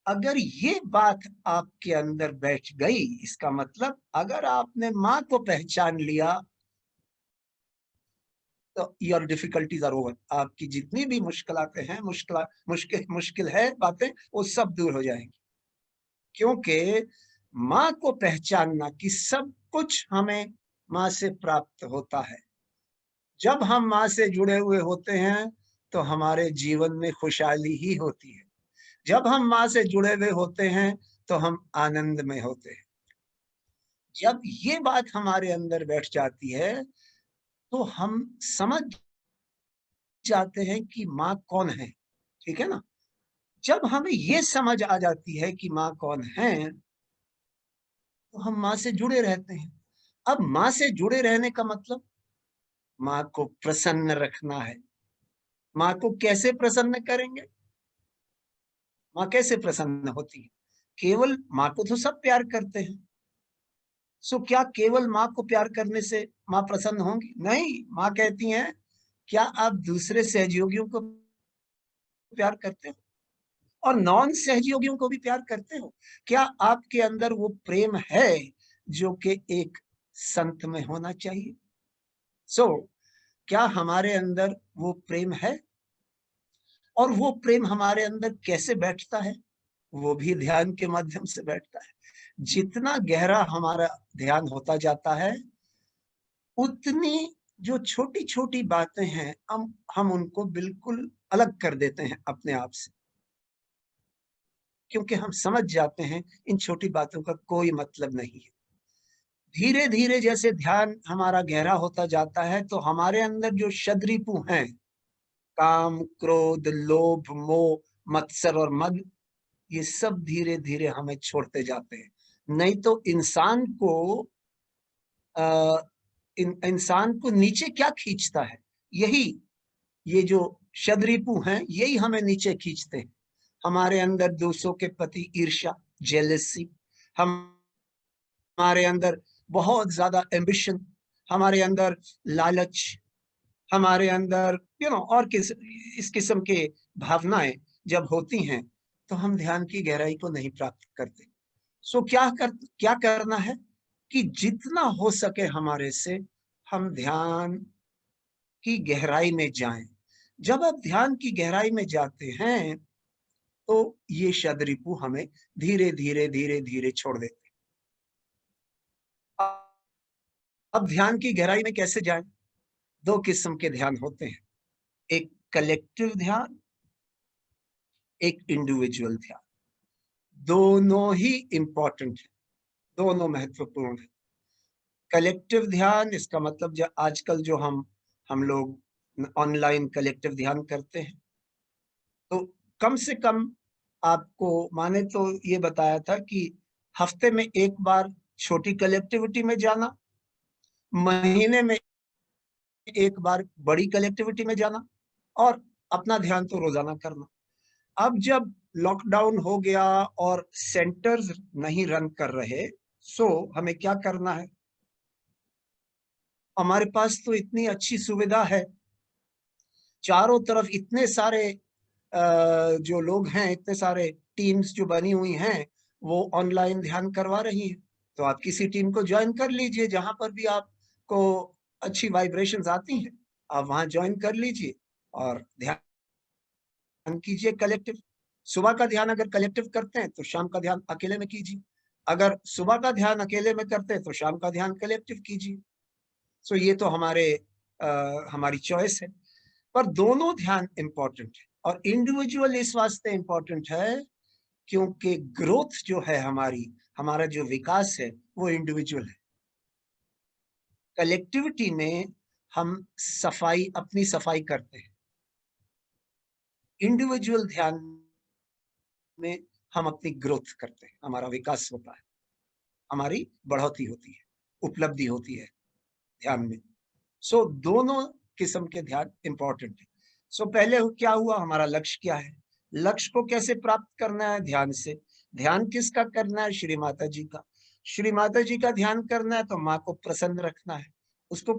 अगर ये बात आपके अंदर बैठ गई, इसका मतलब अगर आपने माँ को पहचान लिया तो योर डिफिकल्टीज आर ओवर। आपकी जितनी भी मुश्किलातें हैं, मुश्किल है बातें, वो सब दूर हो जाएंगी। क्योंकि माँ को पहचानना कि सब कुछ हमें माँ से प्राप्त होता है। जब हम माँ से जुड़े हुए होते हैं तो हमारे जीवन में खुशहाली ही होती है। जब हम माँ से जुड़े हुए होते हैं तो हम आनंद में होते हैं। जब ये बात हमारे अंदर बैठ जाती है तो हम समझ जाते हैं कि माँ कौन है। ठीक है ना? जब हमें ये समझ आ जाती है कि माँ कौन है तो हम माँ से जुड़े रहते हैं। अब माँ से जुड़े रहने का मतलब माँ को प्रसन्न रखना है। माँ को कैसे प्रसन्न करेंगे? माँ कैसे प्रसन्न होती है? केवल माँ को तो सब प्यार करते हैं। क्या केवल माँ को प्यार करने से माँ प्रसन्न होंगी? नहीं। माँ कहती हैं, क्या आप दूसरे सहयोगियों को प्यार करते हो और नॉन सहयोगियों को भी प्यार करते हो? क्या आपके अंदर वो प्रेम है जो कि एक संत में होना चाहिए? क्या हमारे अंदर वो प्रेम है? और वो प्रेम हमारे अंदर कैसे बैठता है? वो भी ध्यान के माध्यम से बैठता है। जितना गहरा हमारा ध्यान होता जाता है, उतनी जो छोटी छोटी बातें हैं, हम उनको बिल्कुल अलग कर देते हैं अपने आप से, क्योंकि हम समझ जाते हैं इन छोटी बातों का कोई मतलब नहीं है। धीरे धीरे जैसे ध्यान हमारा गहरा होता जाता है तो हमारे अंदर जो शद्रिपु हैं, काम, क्रोध, लोभ, मोह, मत्सर और मद, ये सब धीरे धीरे हमें छोड़ते जाते हैं। नहीं तो इंसान को नीचे क्या खींचता है? यही, ये जो शद्रिपु हैं, यही हमें नीचे खींचते हैं। हमारे अंदर दूसरों के प्रति ईर्ष्या, जेलसी, हमारे अंदर बहुत ज्यादा एम्बिशन, हमारे अंदर लालच, हमारे अंदर और इस किस्म के भावनाएं जब होती हैं तो हम ध्यान की गहराई को नहीं प्राप्त करते। क्या करना है कि जितना हो सके हमारे से हम ध्यान की गहराई में जाएं। जब आप ध्यान की गहराई में जाते हैं तो ये शद्रिपु हमें धीरे धीरे धीरे धीरे छोड़ देते हैं। अब ध्यान की गहराई में कैसे जाएं? 2 किस्म के ध्यान होते हैं, एक कलेक्टिव ध्यान, एक इंडिविजुअल ध्यान। दोनों ही इंपॉर्टेंट है, दोनों महत्वपूर्ण है। कलेक्टिव ध्यान, इसका मतलब जो आजकल जो हम लोग ऑनलाइन कलेक्टिव ध्यान करते हैं, तो कम से कम आपको माने तो ये बताया था कि हफ्ते में एक बार छोटी कलेक्टिविटी में जाना, महीने में एक बार बड़ी कलेक्टिविटी में जाना और अपना ध्यान तो रोजाना करना। अब जब लॉकडाउन हो गया और सेंटर्स नहीं रन कर रहे, सो हमें क्या करना है? हमारे पास तो इतनी अच्छी सुविधा है, चारों तरफ इतने सारे जो लोग हैं, इतने सारे टीम्स जो बनी हुई हैं, वो ऑनलाइन ध्यान करवा रही हैं। तो आप किसी टीम को ज्वाइन कर लीजिए, जहां पर भी आपको अच्छी वाइब्रेशंस आती हैं, आप वहां ज्वाइन कर लीजिए और ध्यान कीजिए कलेक्टिव। सुबह का ध्यान अगर कलेक्टिव करते हैं तो शाम का ध्यान अकेले में कीजिए, अगर सुबह का ध्यान अकेले में करते हैं तो शाम का ध्यान कलेक्टिव कीजिए। सो ये तो हमारी चॉइस है, पर दोनों ध्यान इंपॉर्टेंट है और इंडिविजुअल इस वास्ते इंपॉर्टेंट है क्योंकि ग्रोथ जो है हमारा जो विकास है वो इंडिविजुअल है। कलेक्टिविटी में हम अपनी सफाई करते हैं, इंडिविजुअल ध्यान में हम अपनी ग्रोथ करते हैं, हमारा विकास होता है, हमारी बढ़ोतरी होती है, उपलब्धि होती है ध्यान में। सो दोनों किस्म के ध्यान इंपॉर्टेंट है। सो पहले क्या हुआ, हमारा लक्ष्य क्या है, लक्ष्य को कैसे प्राप्त करना है? ध्यान से। ध्यान किसका करना है? श्री माता जी का। श्री माता जी का ध्यान करना है तो माँ को प्रसन्न रखना है। उसको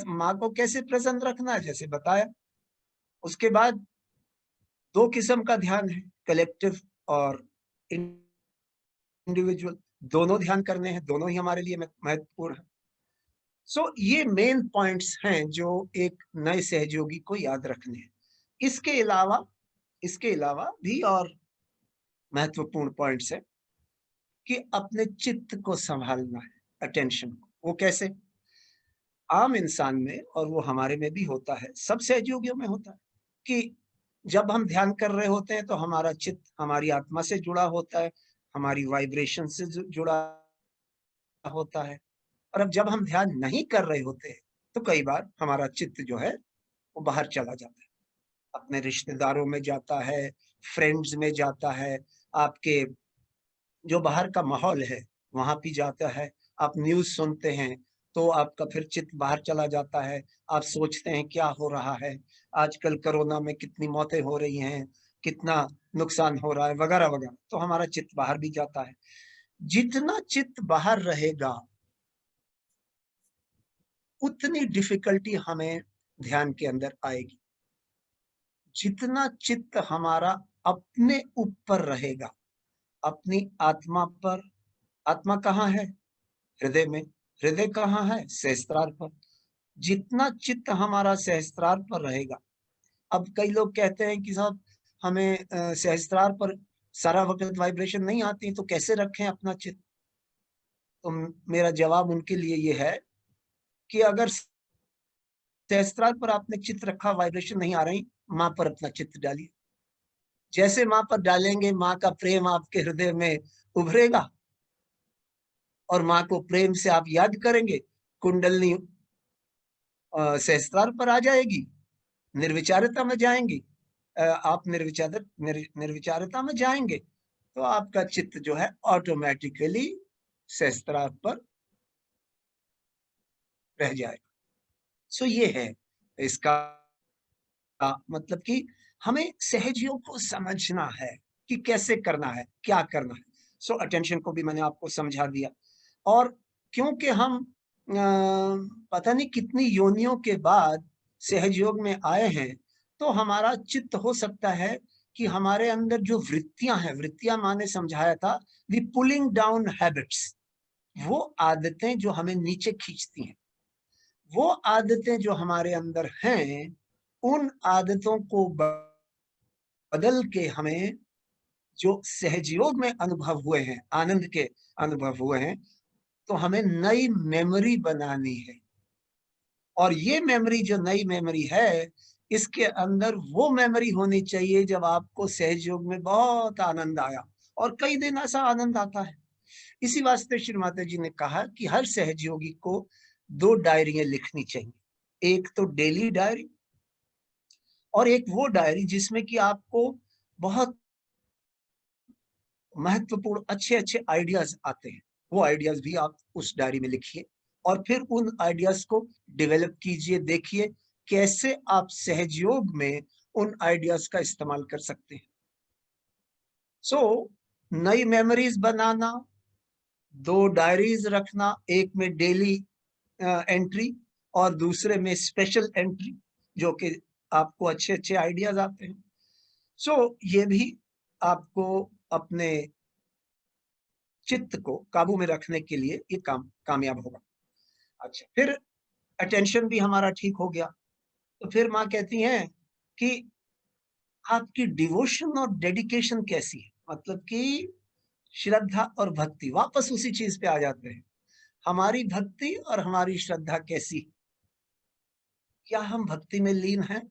माँ को कैसे प्रसन्न रखना है? जैसे बताया। उसके बाद दो किस्म का ध्यान है, कलेक्टिव और इंडिविजुअल। दोनों ध्यान करने हैं, दोनों ही हमारे लिए महत्वपूर्ण है। सो ये मेन पॉइंट्स हैं जो एक नए सहयोगी को याद रखने हैं। इसके अलावा भी और महत्वपूर्ण पॉइंट्स है कि अपने चित्त को संभालना है, अटेंशन को। वो कैसे? आम इंसान में और वो हमारे में भी होता है, सब सहयोगियों में होता है कि जब हम ध्यान कर रहे होते हैं तो हमारा चित्त हमारी आत्मा से जुड़ा होता है, हमारी वाइब्रेशन से जुड़ा होता है। और अब जब हम ध्यान नहीं कर रहे होते हैं तो कई बार हमारा चित्त जो है वो बाहर चला जाता है, अपने रिश्तेदारों में जाता है, फ्रेंड्स में जाता है, आपके जो बाहर का माहौल है वहां भी जाता है। आप न्यूज सुनते हैं तो आपका फिर चित्त बाहर चला जाता है, आप सोचते हैं क्या हो रहा है, आजकल कोरोना में कितनी मौतें हो रही हैं, कितना नुकसान हो रहा है, वगैरह वगैरह। तो हमारा चित्त बाहर भी जाता है। जितना चित्त बाहर रहेगा उतनी डिफिकल्टी हमें ध्यान के अंदर आएगी। जितना चित्त हमारा अपने ऊपर रहेगा, अपनी आत्मा पर। आत्मा कहाँ है? हृदय में। हृदय कहाँ है? सहस्त्रार पर। जितना चित्त हमारा सहस्त्रार पर रहेगा। अब कई लोग कहते हैं कि साहब हमें सहस्त्रार पर सारा वक्त वाइब्रेशन नहीं आती, तो कैसे रखें अपना चित्त? तो मेरा जवाब उनके लिए ये है कि अगर सहस्त्रार पर आपने चित्त रखा, वाइब्रेशन नहीं आ रही, माँ पर अपना चित्त डालिए। जैसे माँ पर डालेंगे, माँ का प्रेम आपके हृदय में उभरेगा और माँ को प्रेम से आप याद करेंगे, कुंडलनी सहस्त्रार पर आ जाएगी, निर्विचारता में जाएंगी। आप निर्विचारता में जाएंगे तो आपका चित्त जो है ऑटोमेटिकली सहस्त्रार पर रह जाएगा। सो ये है इसका मतलब कि हमें सहजयोग को समझना है कि कैसे करना है, क्या करना है। सो अटेंशन को भी मैंने आपको समझा दिया। और क्योंकि हम पता नहीं कितनी योनियों के बाद सहजयोग में आए हैं, तो हमारा चित्त हो सकता है कि हमारे अंदर जो वृत्तियां हैं, वृत्तियां माने समझाया था दी पुलिंग डाउन हैबिट्स, वो आदतें जो हमें नीचे खींचती हैं, वो आदतें जो हमारे अंदर हैं, उन आदतों को बदल के हमें जो सहजयोग में अनुभव हुए हैं, आनंद के अनुभव हुए हैं, तो हमें नई मेमोरी बनानी है। और ये मेमोरी जो नई मेमोरी है, इसके अंदर वो मेमोरी होनी चाहिए जब आपको सहजयोग में बहुत आनंद आया, और कई दिन ऐसा आनंद आता है। इसी वास्ते श्री माता जी ने कहा कि हर सहजयोगी को 2 डायरियां लिखनी चाहिए। एक तो डेली डायरी और एक वो डायरी जिसमें कि आपको बहुत महत्वपूर्ण अच्छे अच्छे आइडियाज आते हैं। वो आइडियाज भी आप उस डायरी में लिखिए। और फिर उन आइडियाज को डेवलप कीजिए। देखिए कैसे आप सहयोग में उन आइडियाज का इस्तेमाल कर सकते हैं। सो नई मेमोरीज बनाना, 2 डायरीज रखना, एक में डेली एंट्री और दूसरे में स्पेशल एंट्री, जो कि आपको अच्छे अच्छे आइडियाज आते हैं। सो ये भी आपको अपने चित्त को काबू में रखने के लिए ये कामयाब होगा। अच्छा, फिर अटेंशन भी हमारा ठीक हो गया, तो फिर माँ कहती हैं कि आपकी डिवोशन और डेडिकेशन कैसी है, मतलब कि श्रद्धा और भक्ति, वापस उसी चीज पे आ जाते हैं। हमारी भक्ति और हमारी श्रद्धा कैसी, क्या हम भक्ति में लीन हैं?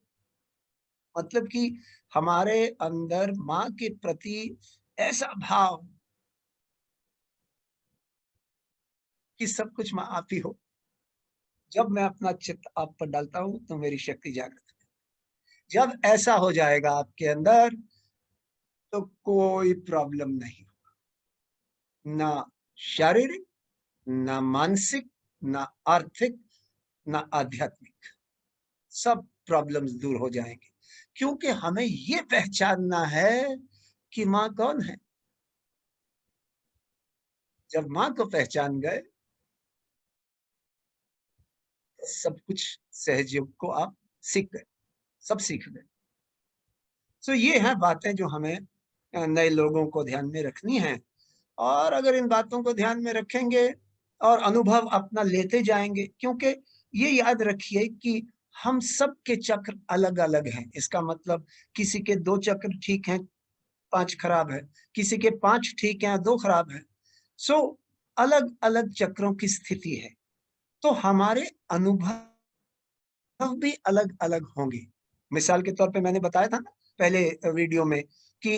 मतलब कि हमारे अंदर माँ के प्रति ऐसा भाव कि सब कुछ माँ आप ही हो। जब मैं अपना चित्त आप पर डालता हूं तो मेरी शक्ति जागृत है। जब ऐसा हो जाएगा आपके अंदर तो कोई प्रॉब्लम नहीं होगा, ना शारीरिक, ना मानसिक, ना आर्थिक, ना आध्यात्मिक। सब प्रॉब्लम्स दूर हो जाएंगे, क्योंकि हमें ये पहचानना है कि माँ कौन है। जब माँ को पहचान गए तो सब कुछ सहयोग को आप सीख गए, सब सीख गए। तो ये हैं बातें जो हमें नए लोगों को ध्यान में रखनी है। और अगर इन बातों को ध्यान में रखेंगे और अनुभव अपना लेते जाएंगे, क्योंकि ये याद रखिए कि हम सब के चक्र अलग अलग हैं। इसका मतलब किसी के 2 चक्र ठीक हैं, 5 खराब है, किसी के 5 ठीक हैं, 2 खराब है। सो अलग अलग चक्रों की स्थिति है, तो हमारे अनुभव भी अलग अलग होंगे। मिसाल के तौर पे मैंने बताया था ना पहले वीडियो में कि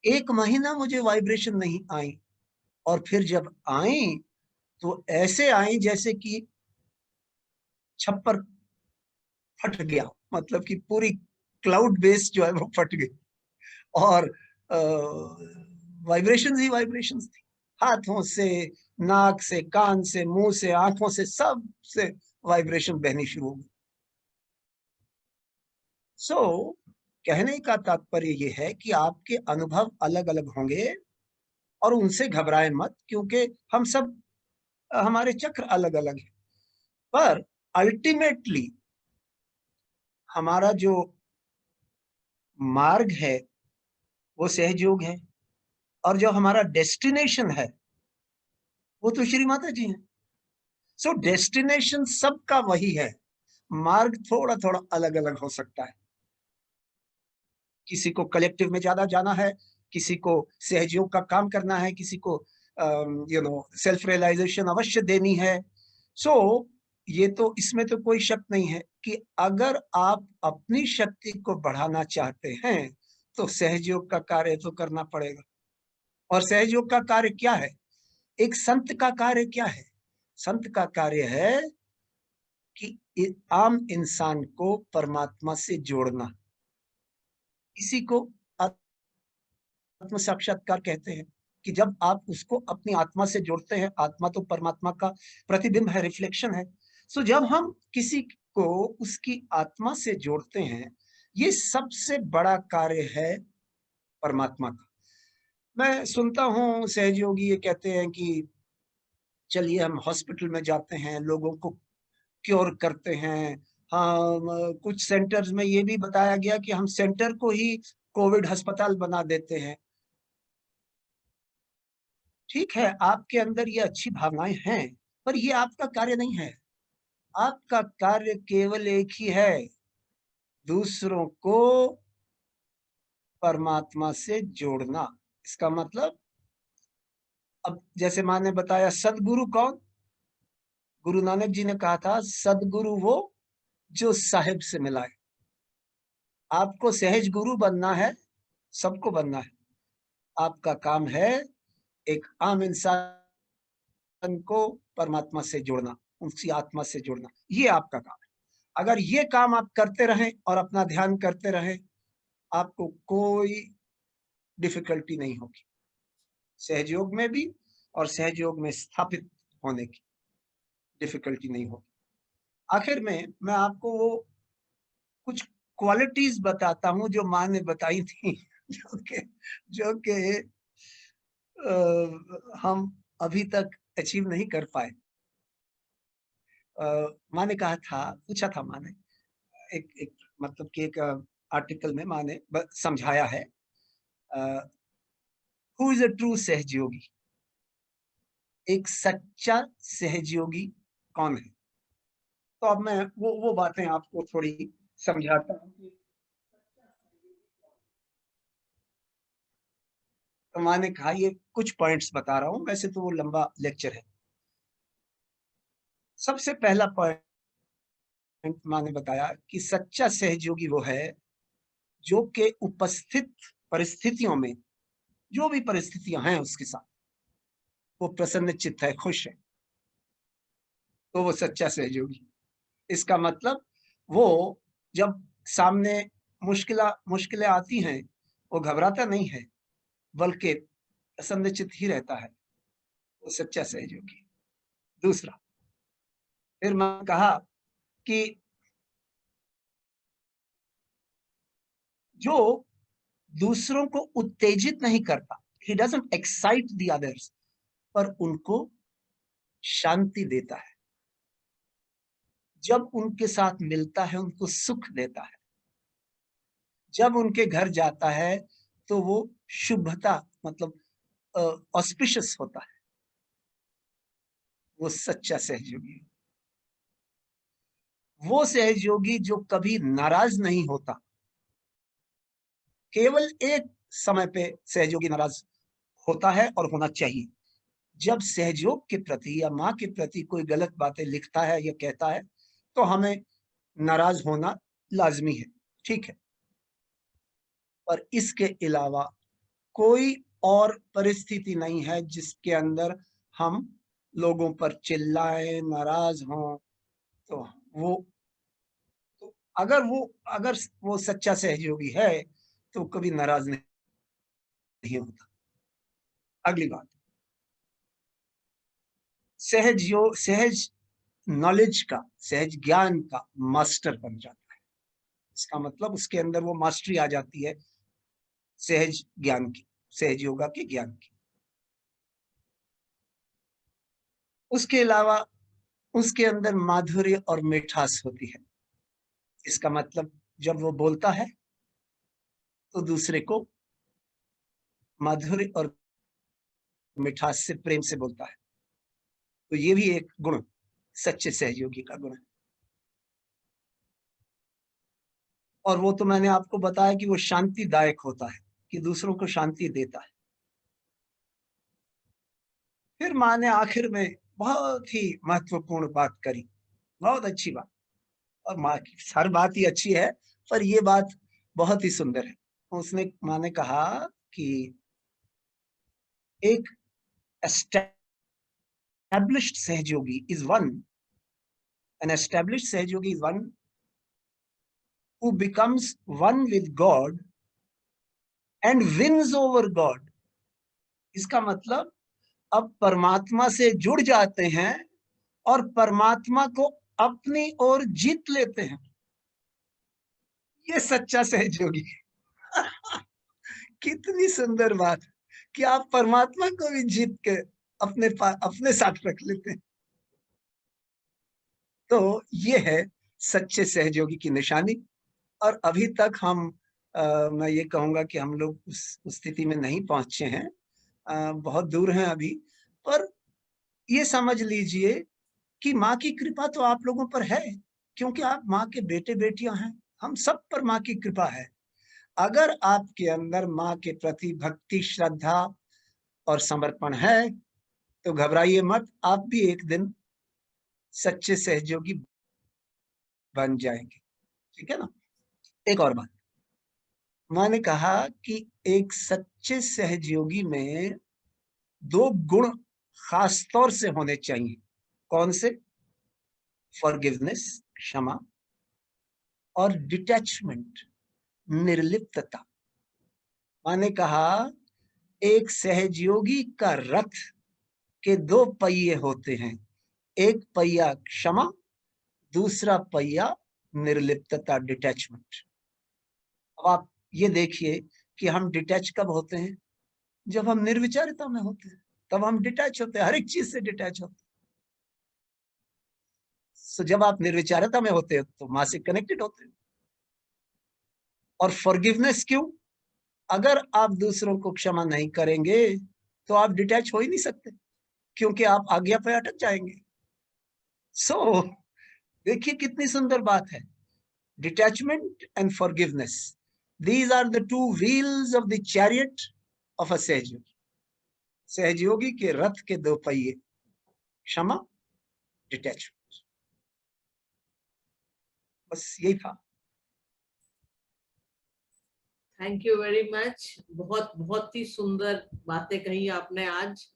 1 महीना मुझे वाइब्रेशन नहीं आई, और फिर जब आई तो ऐसे आई जैसे कि छप्पर फट गया, मतलब कि पूरी क्लाउड बेस जो है वो फट गई, और वाइब्रेशन ही वाइब्रेशन थी। हाथों से, नाक से, कान से, मुंह से, आंखों से, सब से वाइब्रेशन बहनी शुरू हो गई। सो कहने का तात्पर्य ये है कि आपके अनुभव अलग अलग होंगे और उनसे घबराएं मत, क्योंकि हम सब हमारे चक्र अलग अलग हैं। पर अल्टीमेटली हमारा जो मार्ग है वो सहयोग है, और जो हमारा डेस्टिनेशन है वो तो श्री माता जी हैं। सो डेस्टिनेशन सबका वही है, मार्ग थोड़ा थोड़ा अलग अलग हो सकता है। किसी को कलेक्टिव में ज्यादा जाना है, किसी को सहयोग का काम करना है, किसी को सेल्फ रियलाइजेशन अवश्य देनी है। सो ये तो, इसमें तो कोई शक नहीं है कि अगर आप अपनी शक्ति को बढ़ाना चाहते हैं तो सहयोग का कार्य तो करना पड़ेगा। और सहयोग का कार्य क्या है? एक संत का कार्य क्या है? संत का कार्य है कि आम इंसान को परमात्मा से जोड़ना। इसी को आत्म साक्षात्कार कहते हैं, कि जब आप उसको अपनी आत्मा से जोड़ते हैं, आत्मा तो परमात्मा का प्रतिबिंब है, रिफ्लेक्शन है। सो जब हम किसी को उसकी आत्मा से जोड़ते हैं, ये सबसे बड़ा कार्य है परमात्मा का। मैं सुनता हूँ सहयोगी ये कहते हैं कि चलिए हम हॉस्पिटल में जाते हैं, लोगों को क्योर करते हैं। हाँ, कुछ सेंटर्स में ये भी बताया गया कि हम सेंटर को ही कोविड अस्पताल बना देते हैं। ठीक है, आपके अंदर ये अच्छी भावनाएं हैं, पर ये आपका कार्य नहीं है। आपका कार्य केवल एक ही है, दूसरों को परमात्मा से जोड़ना। इसका मतलब, अब जैसे माँ ने बताया, सदगुरु कौन? गुरु नानक जी ने कहा था, सदगुरु वो जो साहिब से मिलाए। आपको सहज गुरु बनना है, सबको बनना है। आपका काम है एक आम इंसान को परमात्मा से जोड़ना, उसकी आत्मा से जोड़ना, ये आपका काम है। अगर ये काम आप करते रहें और अपना ध्यान करते रहें, आपको कोई डिफिकल्टी नहीं होगी सहयोग में भी और सहयोग में स्थापित होने की। डिफिकल्टी नहीं होगी। आखिर में मैं आपको वो कुछ क्वालिटीज बताता हूँ जो माँ ने बताई थी जो कि हम अभी तक अचीव नहीं कर पाए। माँ ने कहा था, पूछा था माँ ने, एक मतलब कि एक आर्टिकल में माँ ने समझाया है, हु इज अ ट्रू सहयोगी, एक सच्चा सहयोगी कौन है। तो अब मैं वो बातें आपको थोड़ी समझाता हूँ कि तो माँ ने कहा, ये कुछ पॉइंट्स बता रहा हूँ, वैसे तो वो लंबा लेक्चर है। सबसे पहला पॉइंट माँ ने बताया कि सच्चा सहयोगी वो है जो कि उपस्थित परिस्थितियों में, जो भी परिस्थितियां हैं उसके साथ, वो प्रसन्नचित्त है, खुश है, तो वो सच्चा सहयोगी। इसका मतलब वो जब सामने मुश्किलें आती हैं, वो घबराता नहीं है, बल्कि प्रसन्नचित्त ही रहता है, वो सच्चा सहयोगी। दूसरा, फिर मैंने कहा कि जो दूसरों को उत्तेजित नहीं करता, he doesn't excite the others, पर उनको शांति देता है, जब उनके साथ मिलता है उनको सुख देता है, जब उनके घर जाता है तो वो शुभता मतलब ऑस्पिशियस होता है, वो सच्चा सहयोगी। वो सहयोगी जो कभी नाराज नहीं होता। केवल एक समय पे सहयोगी नाराज होता है और होना चाहिए, जब सहयोग के प्रति या माँ के प्रति कोई गलत बातें लिखता है या कहता है तो हमें नाराज होना लाजमी है, ठीक है। पर इसके अलावा कोई और परिस्थिति नहीं है जिसके अंदर हम लोगों पर चिल्लाएं, नाराज हों। तो वो तो अगर वो सच्चा सहयोगी है तो कभी नाराज नहीं होता। अगली बात, सहज नॉलेज का, सहज ज्ञान का मास्टर बन जाता है। इसका मतलब उसके अंदर वो मास्टरी आ जाती है सहज ज्ञान की, सहज योगा के ज्ञान की। उसके अलावा उसके अंदर माधुर्य और मिठास होती है। इसका मतलब जब वो बोलता है तो दूसरे को माधुर्य और मिठास से, प्रेम से बोलता है। तो ये भी एक गुण सच्चे सहयोगी का गुण है। और वो तो मैंने आपको बताया कि वो शांतिदायक होता है, कि दूसरों को शांति देता है। फिर माँ ने आखिर में बहुत ही महत्वपूर्ण बात करी, बहुत अच्छी बात। और माँ की हर बात ही अच्छी है, पर ये बात बहुत ही सुंदर है। उसने, माँ ने कहा कि एक established सहयोगी is one, an established सहयोगी is one who becomes one with God and wins over God. इसका मतलब अब परमात्मा से जुड़ जाते हैं और परमात्मा को अपनी ओर जीत लेते हैं। ये सच्चा सहयोगी कितनी सुंदर बात कि आप परमात्मा को भी जीत के अपने साथ रख लेते हैं। तो ये है सच्चे सहयोगी की निशानी। और अभी तक हम मैं ये कहूंगा कि हम लोग उस स्थिति में नहीं पहुंचे हैं, बहुत दूर हैं अभी। पर ये समझ लीजिए कि माँ की कृपा तो आप लोगों पर है, क्योंकि आप माँ के बेटे बेटियां हैं। हम सब पर माँ की कृपा है। अगर आपके अंदर माँ के प्रति भक्ति, श्रद्धा और समर्पण है तो घबराइए मत, आप भी एक दिन सच्चे सहयोगी बन जाएंगे, ठीक है ना। एक और बात, मैंने कहा कि एक सच्चे सहयोगी में दो गुण खास तौर से होने चाहिए। कौन से? फॉरगिवनेस, क्षमा, और डिटैचमेंट, निर्लिप्तता। मैंने कहा एक सहयोगी का रथ के दो पहिए होते हैं, एक पहिया क्षमा, दूसरा पहिया निर्लिप्तता, डिटैचमेंट। अब आप ये देखिए कि हम डिटैच कब होते हैं? जब हम निर्विचारिता में होते हैं, तब हम डिटैच होते हैं, हर एक चीज से डिटैच होते हैं। So, जब आप निर्विचारिता में होते हैं तो मां से कनेक्टेड होते हैं। और फॉरगिवनेस क्यों? अगर आप दूसरों को क्षमा नहीं करेंगे तो आप डिटैच हो ही नहीं सकते, क्योंकि आप आज्ञा पे अटक जाएंगे। सो देखिए कितनी सुंदर बात है। Detachment and forgiveness, these are the two wheels of the chariot of a सहजयोगी। सहजयोगी के रथ के दो पहिए, क्षमा, डिटैचमेंट। बस यही था। Thank you very much. बहुत बहुत ही सुंदर बातें कही आपने आज,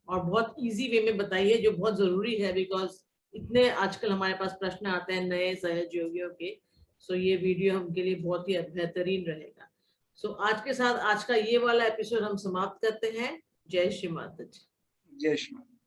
और बहुत इजी वे में बताई है, जो बहुत जरूरी है, बिकॉज इतने आजकल हमारे पास प्रश्न आते हैं नए सहयोगियों के। सो ये वीडियो हमके लिए बहुत ही बेहतरीन रहेगा। सो आज के साथ आज का ये वाला एपिसोड हम समाप्त करते हैं। जय श्री माता जी। जय श्री माता।